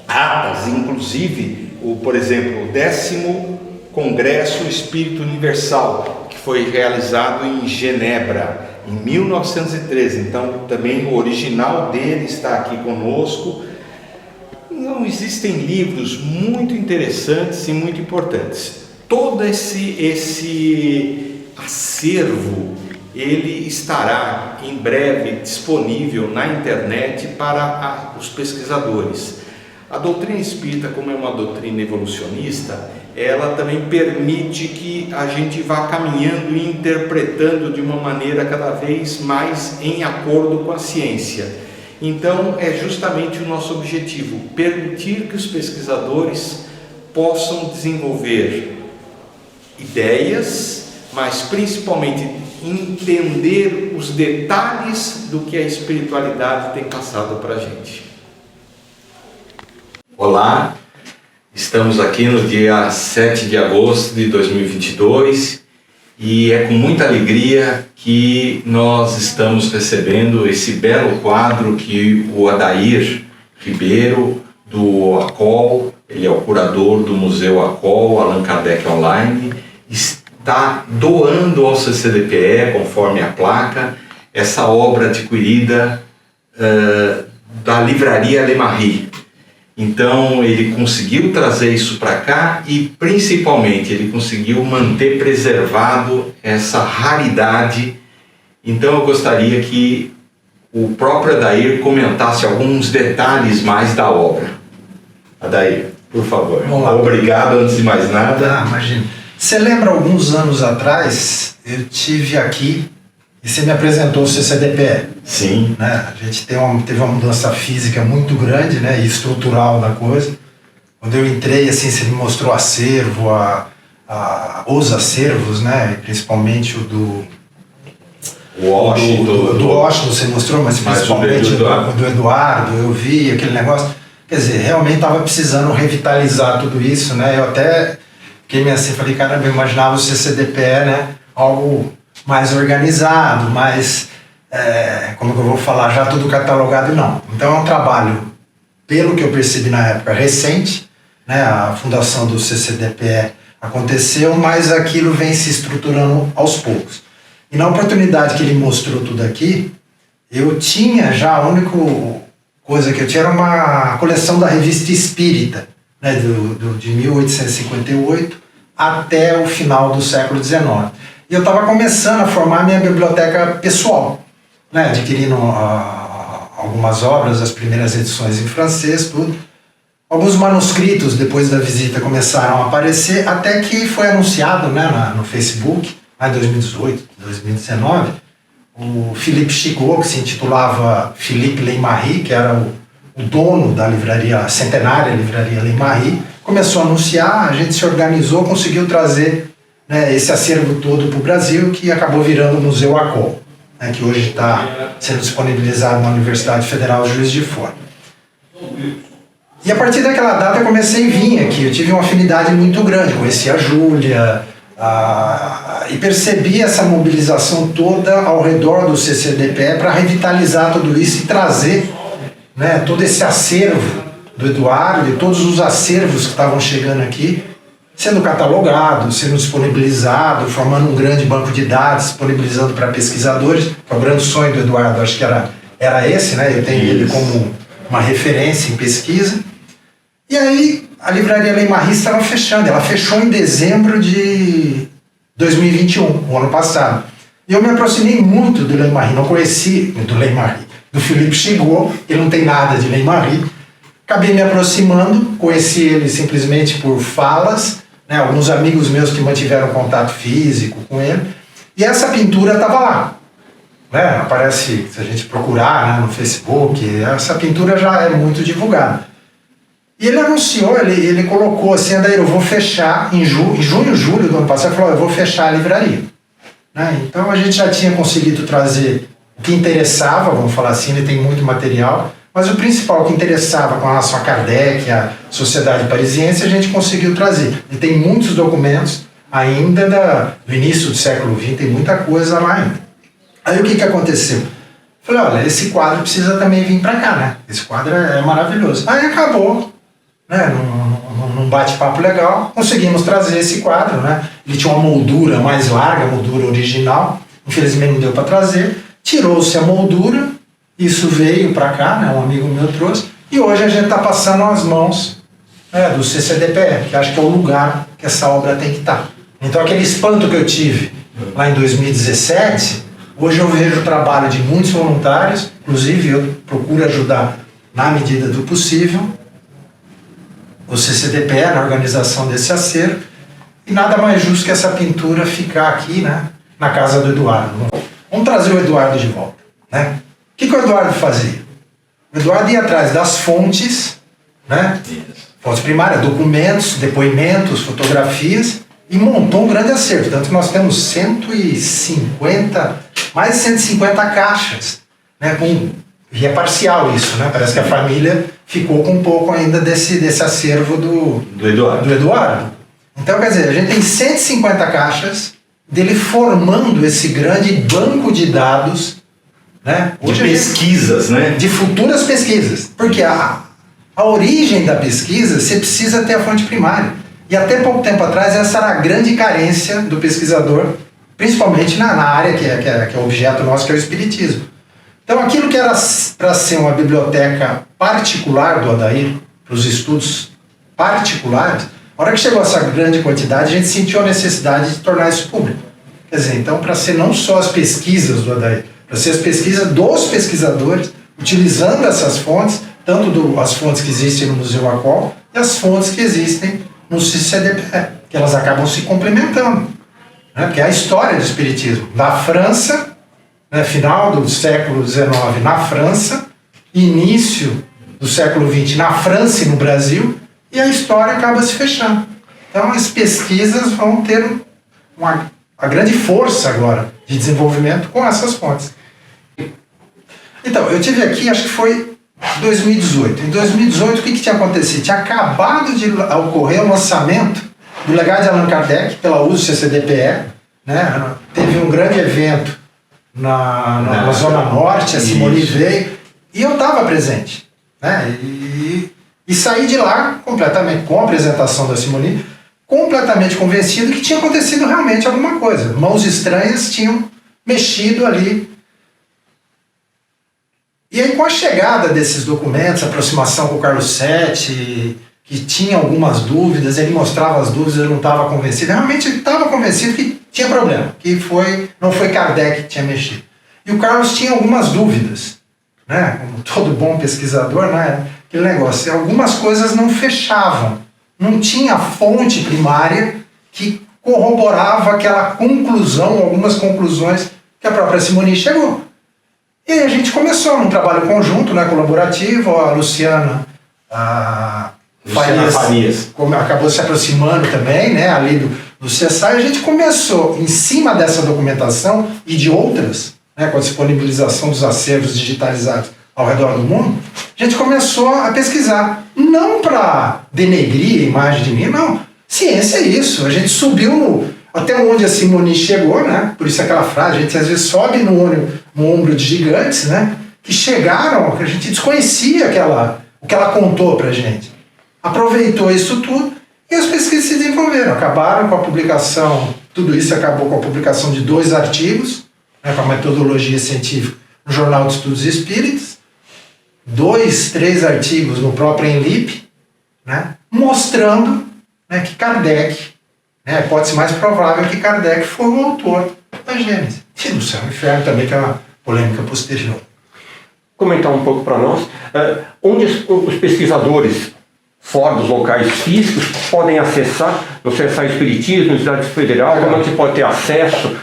atas, inclusive, por exemplo, o 10º Congresso Espírito Universal, que foi realizado em Genebra, em 1913. Então, também o original dele está aqui conosco. Então, existem livros muito interessantes e muito importantes. Todo esse acervo, ele estará em breve disponível na internet para os pesquisadores. A doutrina espírita, como é uma doutrina evolucionista, ela também permite que a gente vá caminhando e interpretando de uma maneira cada vez mais em acordo com a ciência. Então, é justamente o nosso objetivo, permitir que os pesquisadores possam desenvolver ideias, mas principalmente entender os detalhes do que a espiritualidade tem passado para a gente. Olá, estamos aqui no dia 7 de agosto de 2022 e é com muita alegria que nós estamos recebendo esse belo quadro que o Adair Ribeiro, do ACOL, ele é o curador do Museu ACOL, Allan Kardec Online, está doando ao CCDPE, conforme a placa, essa obra adquirida da livraria Le Marie. Então ele conseguiu trazer isso para cá e principalmente ele conseguiu manter preservado essa raridade. Então eu gostaria que o próprio Adair comentasse alguns detalhes mais da obra. Adair, por favor. Obrigado antes de mais nada. Imagina. Você lembra alguns anos atrás, eu tive aqui e você me apresentou o CCDPE. Sim. Né? A gente teve uma mudança física muito grande, né, e estrutural da coisa. Quando eu entrei, assim, você me mostrou acervo, os acervos, né, principalmente o do Washington, você mostrou, mas principalmente do Eduardo, eu vi aquele negócio. Quer dizer, realmente estava precisando revitalizar tudo isso, né? Eu até fiquei meio assim, falei, caramba, eu imaginava o CCDPE, né, algo mais organizado, mais, como que eu vou falar, já tudo catalogado, não. Então é um trabalho, pelo que eu percebi na época, recente, né, a fundação do CCDPE aconteceu, mas aquilo vem se estruturando aos poucos. E na oportunidade que ele mostrou tudo aqui, eu tinha já, a única coisa que eu tinha era uma coleção da Revista Espírita, né, de 1858 até o final do século XIX. E eu estava começando a formar minha biblioteca pessoal, né, adquirindo algumas obras, as primeiras edições em francês, tudo. Alguns manuscritos, depois da visita, começaram a aparecer, até que foi anunciado, né, no Facebook, lá em 2018, 2019, o Philippe Chigot, que se intitulava Philippe Le Marie, que era o dono da livraria, centenária livraria Le Marie, começou a anunciar, a gente se organizou, conseguiu trazer, né, esse acervo todo para o Brasil, que acabou virando o Museu ACOL, né, que hoje está sendo disponibilizado na Universidade Federal Juiz de Fora. E a partir daquela data eu comecei a vir aqui, eu tive uma afinidade muito grande, conheci a Júlia, e percebi essa mobilização toda ao redor do CCDPE para revitalizar tudo isso e trazer, né, todo esse acervo do Eduardo e todos os acervos que estavam chegando aqui, sendo catalogado, sendo disponibilizado, formando um grande banco de dados, disponibilizando para pesquisadores, que é o grande sonho do Eduardo, acho que era esse, né? Eu tenho ele como uma referência em pesquisa. E aí a livraria Le Marie estava fechando, ela fechou em dezembro de 2021, o ano passado. E eu me aproximei muito do Le Marie, não conheci do Le Marie, do Philippe Chigot, ele não tem nada de Le Marie. Acabei me aproximando, conheci ele simplesmente por falas, né, alguns amigos meus que mantiveram contato físico com ele, e essa pintura estava lá. Né, aparece, se a gente procurar, né, no Facebook, essa pintura já é muito divulgada. E ele anunciou, ele colocou assim, daí eu vou fechar em junho, julho do ano passado, ele falou, eu vou fechar a livraria. Né, então a gente já tinha conseguido trazer o que interessava, vamos falar assim, ele tem muito material, mas o principal que interessava com relação a Kardec, a Sociedade Parisiense, a gente conseguiu trazer. E tem muitos documentos ainda do início do século XX, tem muita coisa lá ainda. Aí o que aconteceu? Falei, olha, esse quadro precisa também vir para cá, né? Esse quadro é maravilhoso. Aí acabou, né? Num bate-papo legal, conseguimos trazer esse quadro, né? Ele tinha uma moldura mais larga, a moldura original, infelizmente não deu para trazer, tirou-se a moldura, isso veio para cá, né? Um amigo meu trouxe, e hoje a gente está passando as mãos, né, do CCDPE, que acho que é o lugar que essa obra tem que estar. Então aquele espanto que eu tive lá em 2017, hoje eu vejo o trabalho de muitos voluntários, inclusive eu procuro ajudar na medida do possível, do CCDPE na organização desse acervo, e nada mais justo que essa pintura ficar aqui, né, na casa do Eduardo. Vamos trazer o Eduardo de volta, né? O que o Eduardo fazia? O Eduardo ia atrás das fontes, né? Fontes primárias, documentos, depoimentos, fotografias, e montou um grande acervo. Tanto que nós temos 150, mais de 150 caixas, né? E é parcial isso, né? Parece que a família ficou com um pouco ainda desse acervo do Eduardo. Então, quer dizer, a gente tem 150 caixas dele formando esse grande banco de dados, né? De pesquisas, né? De futuras pesquisas. Porque a origem da pesquisa, você precisa ter a fonte primária. E até pouco tempo atrás, essa era a grande carência do pesquisador, principalmente na área que é o objeto nosso, que é o Espiritismo. Então, aquilo que era para ser uma biblioteca particular do Odair, para os estudos particulares, na hora que chegou essa grande quantidade, a gente sentiu a necessidade de tornar isso público. Quer dizer, então, para ser não só as pesquisas do Odair, para ser as pesquisas dos pesquisadores, utilizando essas fontes, tanto as fontes que existem no Museu ACOL e as fontes que existem no CCDPE, que elas acabam se complementando. Né? Porque é a história do Espiritismo. Da França, né, final do século XIX na França, início do século XX na França e no Brasil, e a história acaba se fechando. Então as pesquisas vão ter uma grande força agora de desenvolvimento com essas fontes. Então, eu tive aqui, acho que foi 2018. Em 2018, o que tinha acontecido? Tinha acabado de ocorrer o lançamento do legado de Allan Kardec pela USP CCDPE, né? Teve um grande evento na Zona Norte, a Simone veio, e eu estava presente, né? E saí de lá completamente, com a apresentação da Simone, completamente convencido que tinha acontecido realmente alguma coisa. Mãos estranhas tinham mexido ali. E aí, com a chegada desses documentos, a aproximação com o Carlos Sete, que tinha algumas dúvidas, ele mostrava as dúvidas, eu não estava convencido. Realmente ele estava convencido que tinha problema, que não foi Kardec que tinha mexido. E o Carlos tinha algumas dúvidas, né? Como todo bom pesquisador, né? Aquele negócio, algumas coisas não fechavam, não tinha fonte primária que corroborava aquela conclusão, algumas conclusões que a própria Simone chegou. E aí a gente começou num trabalho conjunto, né, colaborativo, a Luciana Farias acabou se aproximando também, né, ali do CESAR, e a gente começou, em cima dessa documentação e de outras, né, com a disponibilização dos acervos digitalizados ao redor do mundo, a gente começou a pesquisar, não para denegrir a imagem de mim, não, ciência é isso, a gente subiu até onde a Simone chegou, né, por isso aquela frase, a gente às vezes sobe no ombro de gigantes, né, que chegaram, que a gente desconhecia o que ela contou pra gente. Aproveitou isso tudo e as pesquisas se desenvolveram, acabaram com a publicação, tudo isso acabou com a publicação de 2 artigos, né, com a metodologia científica no Jornal de Estudos Espíritas, 2, 3 artigos no próprio Enlip, né, mostrando, né, que Kardec, né, a hipótese mais provável é que Kardec foi o autor da Gênese. E no Céu e Inferno também, que é uma polêmica posterior. Comentar um pouco para nós, onde os pesquisadores fora dos locais físicos podem acessar, no CESAR Espiritismo, no Estado Federal, como é que pode ter acesso,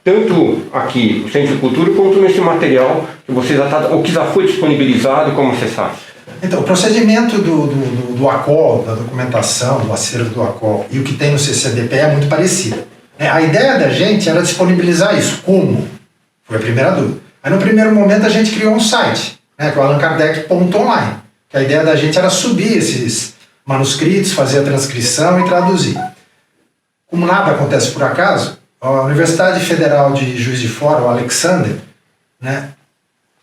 tanto aqui no Centro de Cultura, quanto nesse material que você já foi disponibilizado, como acessar? Então, o procedimento do ACOL, da documentação, do acervo do ACOL, e o que tem no CCDP é muito parecido. A ideia da gente era disponibilizar isso. Como? Foi a primeira dúvida. Aí, no primeiro momento, a gente criou um site, né, que é o allan-kardec.online. Que a ideia da gente era subir esses manuscritos, fazer a transcrição e traduzir. Como nada acontece por acaso, a Universidade Federal de Juiz de Fora, o Alexander, né,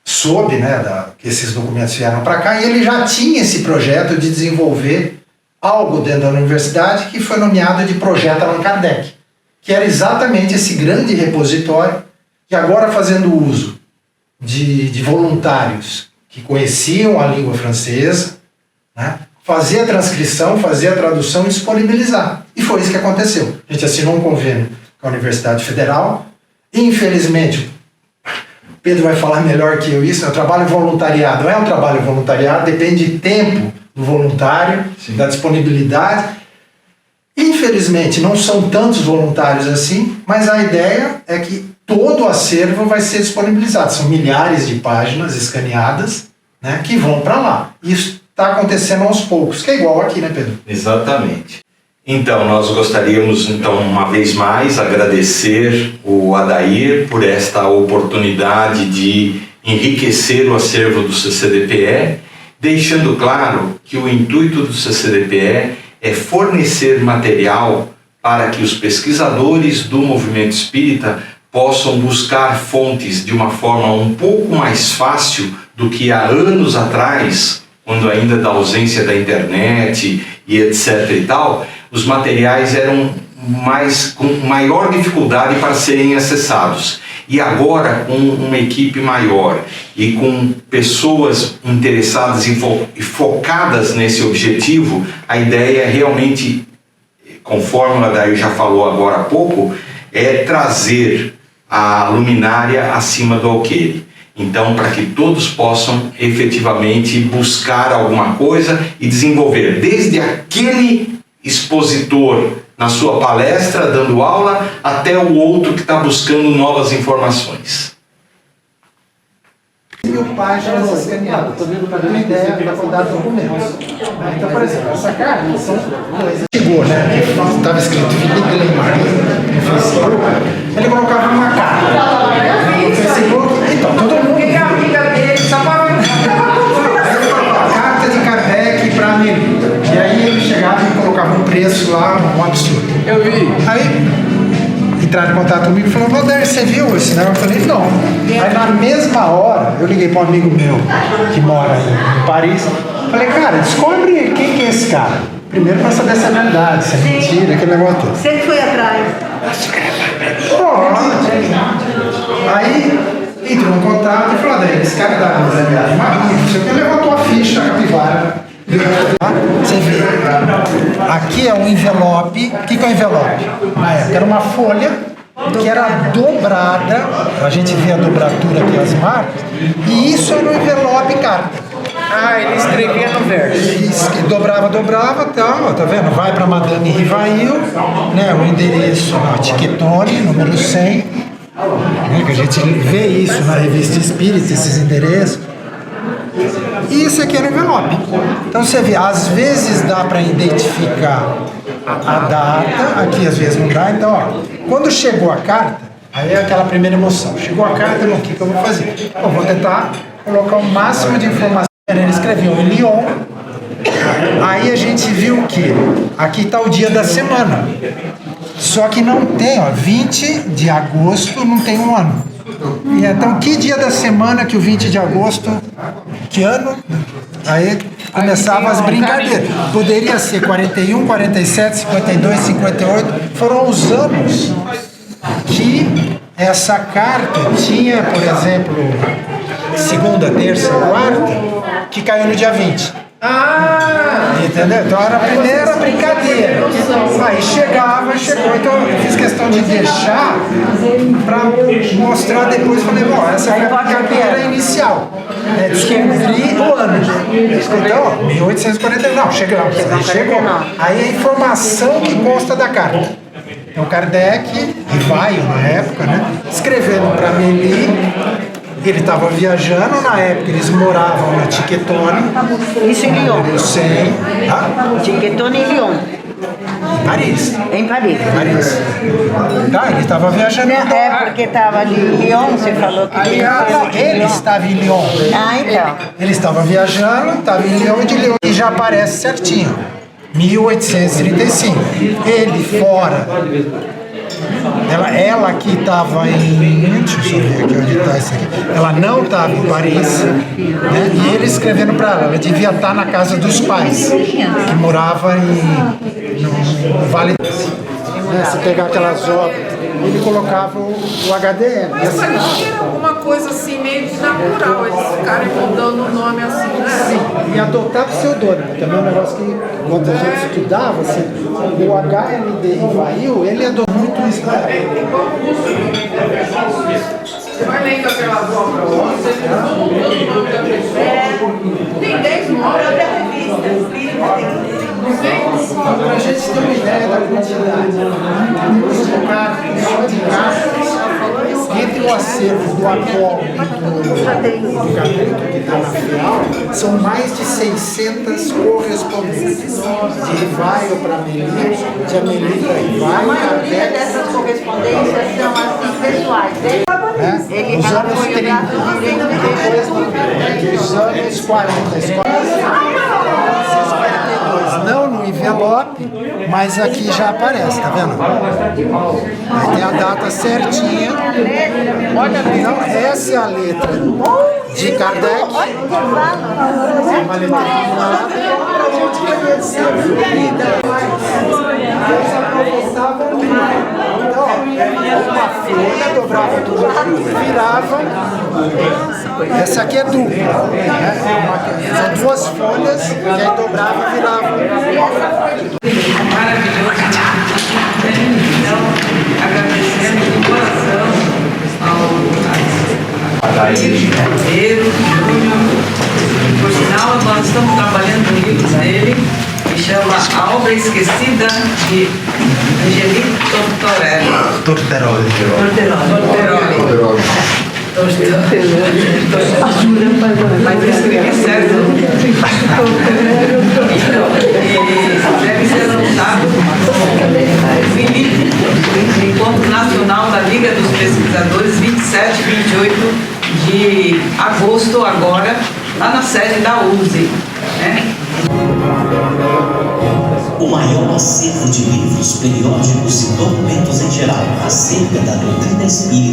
soube, né, que esses documentos vieram para cá, e ele já tinha esse projeto de desenvolver algo dentro da universidade que foi nomeado de Projeto Allan Kardec, que era exatamente esse grande repositório, que agora fazendo uso de voluntários que conheciam a língua francesa, né, fazer a transcrição, fazer a tradução e disponibilizar. E foi isso que aconteceu. A gente assinou um convênio com a Universidade Federal, e infelizmente, Pedro vai falar melhor que eu isso, é um trabalho voluntariado. Não é um trabalho voluntariado, depende de tempo do voluntário, da disponibilidade. Infelizmente, não são tantos voluntários assim, mas a ideia é que todo o acervo vai ser disponibilizado. São milhares de páginas escaneadas, né, que vão para lá. Isso está acontecendo aos poucos, que é igual aqui, né, Pedro? Exatamente. Então, nós gostaríamos, então, uma vez mais, agradecer o Adair por esta oportunidade de enriquecer o acervo do CCDPE, deixando claro que o intuito do CCDPE é fornecer material para que os pesquisadores do movimento espírita possam buscar fontes de uma forma um pouco mais fácil do que há anos atrás, quando ainda da ausência da internet e etc e tal, os materiais eram com maior dificuldade para serem acessados. E agora, com uma equipe maior e com pessoas interessadas e focadas nesse objetivo, a ideia é realmente, conforme o Adair já falou agora há pouco, é trazer a luminária acima do alqueire. Então, para que todos possam efetivamente buscar alguma coisa e desenvolver, desde aquele expositor na sua palestra, dando aula, até o outro que está buscando novas informações. 1.000 páginas escaneadas, para ter uma ideia da quantidade de documentos. Então, por exemplo, essa carta são coisas. Chegou, né? Estava escrito Felipe Leimar no Facebook. Ele colocava uma carta no Facebook, então todo mundo. Quem é a amiga dele? Só para ver. Carta de Kardec para a Amelita. E aí ele chegava e colocava um preço lá, um absurdo. Eu vi. Aí entraram em contato comigo e falaram: Valder, você viu esse negócio? Eu falei: não. Aí na mesma hora eu liguei para um amigo meu que mora em Paris. Falei: cara, descobre quem que é esse cara. Primeiro para saber se é verdade, se é mentira, aquele negócio todo. Você que foi atrás. Aí entrou em contato e falou: daí esse cara da Marinha, não sei o que, levantou a ficha, a capivara. Você vê, aqui é um envelope. O que é um envelope? Na época era uma folha que era dobrada, a gente vê a dobradura aqui, as marcas, e isso era um envelope carta. Ah, ele escrevia no verso. Isso, que dobrava, tal, tá vendo? Vai para Madame Rivail, né, o endereço na Tiquetone, número 100, né, que a gente vê isso na revista Espírita, esses endereços. E isso aqui era o envelope. Então você vê, às vezes dá para identificar a data, aqui às vezes não dá. Então, ó, quando chegou a carta, aí é aquela primeira emoção. Chegou a carta, o que eu vou fazer? Eu vou tentar colocar o máximo de informação. Ele escreveu em Lyon. Aí a gente viu que aqui está o dia da semana. Só que não tem, ó, 20 de agosto não tem um ano. E então, que dia da semana que o 20 de agosto, que ano? Aí começavam as brincadeiras. Poderia ser 41, 47, 52, 58. Foram os anos que essa carta tinha, por exemplo, segunda, terça, quarta, que caiu no dia 20. Entendeu? Então era a primeira brincadeira. Aí chegou, então eu fiz questão de deixar para mostrar depois. Falei: bom, essa foi a brincadeira inicial. Descobri o ano. Então, ó, 1849. Não, chegou. Aí a informação que consta da carta. Então Kardec, Rivaio na época, né, escrevendo para Amélie. Ele estava viajando, na época eles moravam na Tiquetone. Isso em Lyon. Tiquetone em Lyon. Em Paris. Em Paris. Tá, ele estava viajando. É porque estava ali em Lyon, você falou que ele estava em Lyon. Ah, então. Ele estava viajando, estava em Lyon, e de Lyon e já aparece certinho. 1835. Ele fora. Ela aqui estava em... Deixa eu ver aqui onde está isso aqui. Ela não estava em Paris, né? E ele escrevendo para ela devia estar na casa dos pais, que morava no Vale. Você pegar aquelas obras, ele colocava o HDL. Mas para mim era alguma coisa assim meio desnatural, eles ficarem mudando o nome assim, né? Sim, e adotar pseudônimo. Também é um negócio que, quando a gente estudava, assim, o HLD Rivail, ele adotou muito isso. Você vai lendo aquelas obras hoje, você fica mudando o nome da pessoa. Tem desde uma própria revista, espírita, Para a gente ter uma ideia da quantidade, temos colocar só de cartas, entre o acervo do ACOL e do Cateto, que está na FEAL, são mais de 600 correspondências. De Rivaio para Amélie, de Amélie para Rivaio. A maioria dessas correspondências são assim, pessoais. Ele Nos anos 30, nos anos 40, não no envelope, mas aqui já aparece, tá vendo? Aí tem a data certinha. Não, essa é a letra de Kardec. Uma letra pra gente conhecer a vida. Eles aproveitavam então, uma folha, dobrava do lado, virava. Essa aqui é dupla, né? São duas folhas que aí dobrava e virava. Maravilhoso. Então, agradecemos de coração ao Ribeiro, Júnior. Por sinal, nós estamos trabalhando no livro dele, que chama A Obra Esquecida de Angelique Torteroli. Mas eu escrevi certo. Deve ser lançado no Encontro Nacional da Liga dos Pesquisadores, 27 e 28 de agosto, agora, lá na sede da USE. Né? O maior acervo de livros, periódicos e documentos em geral acerca da doutrina espírita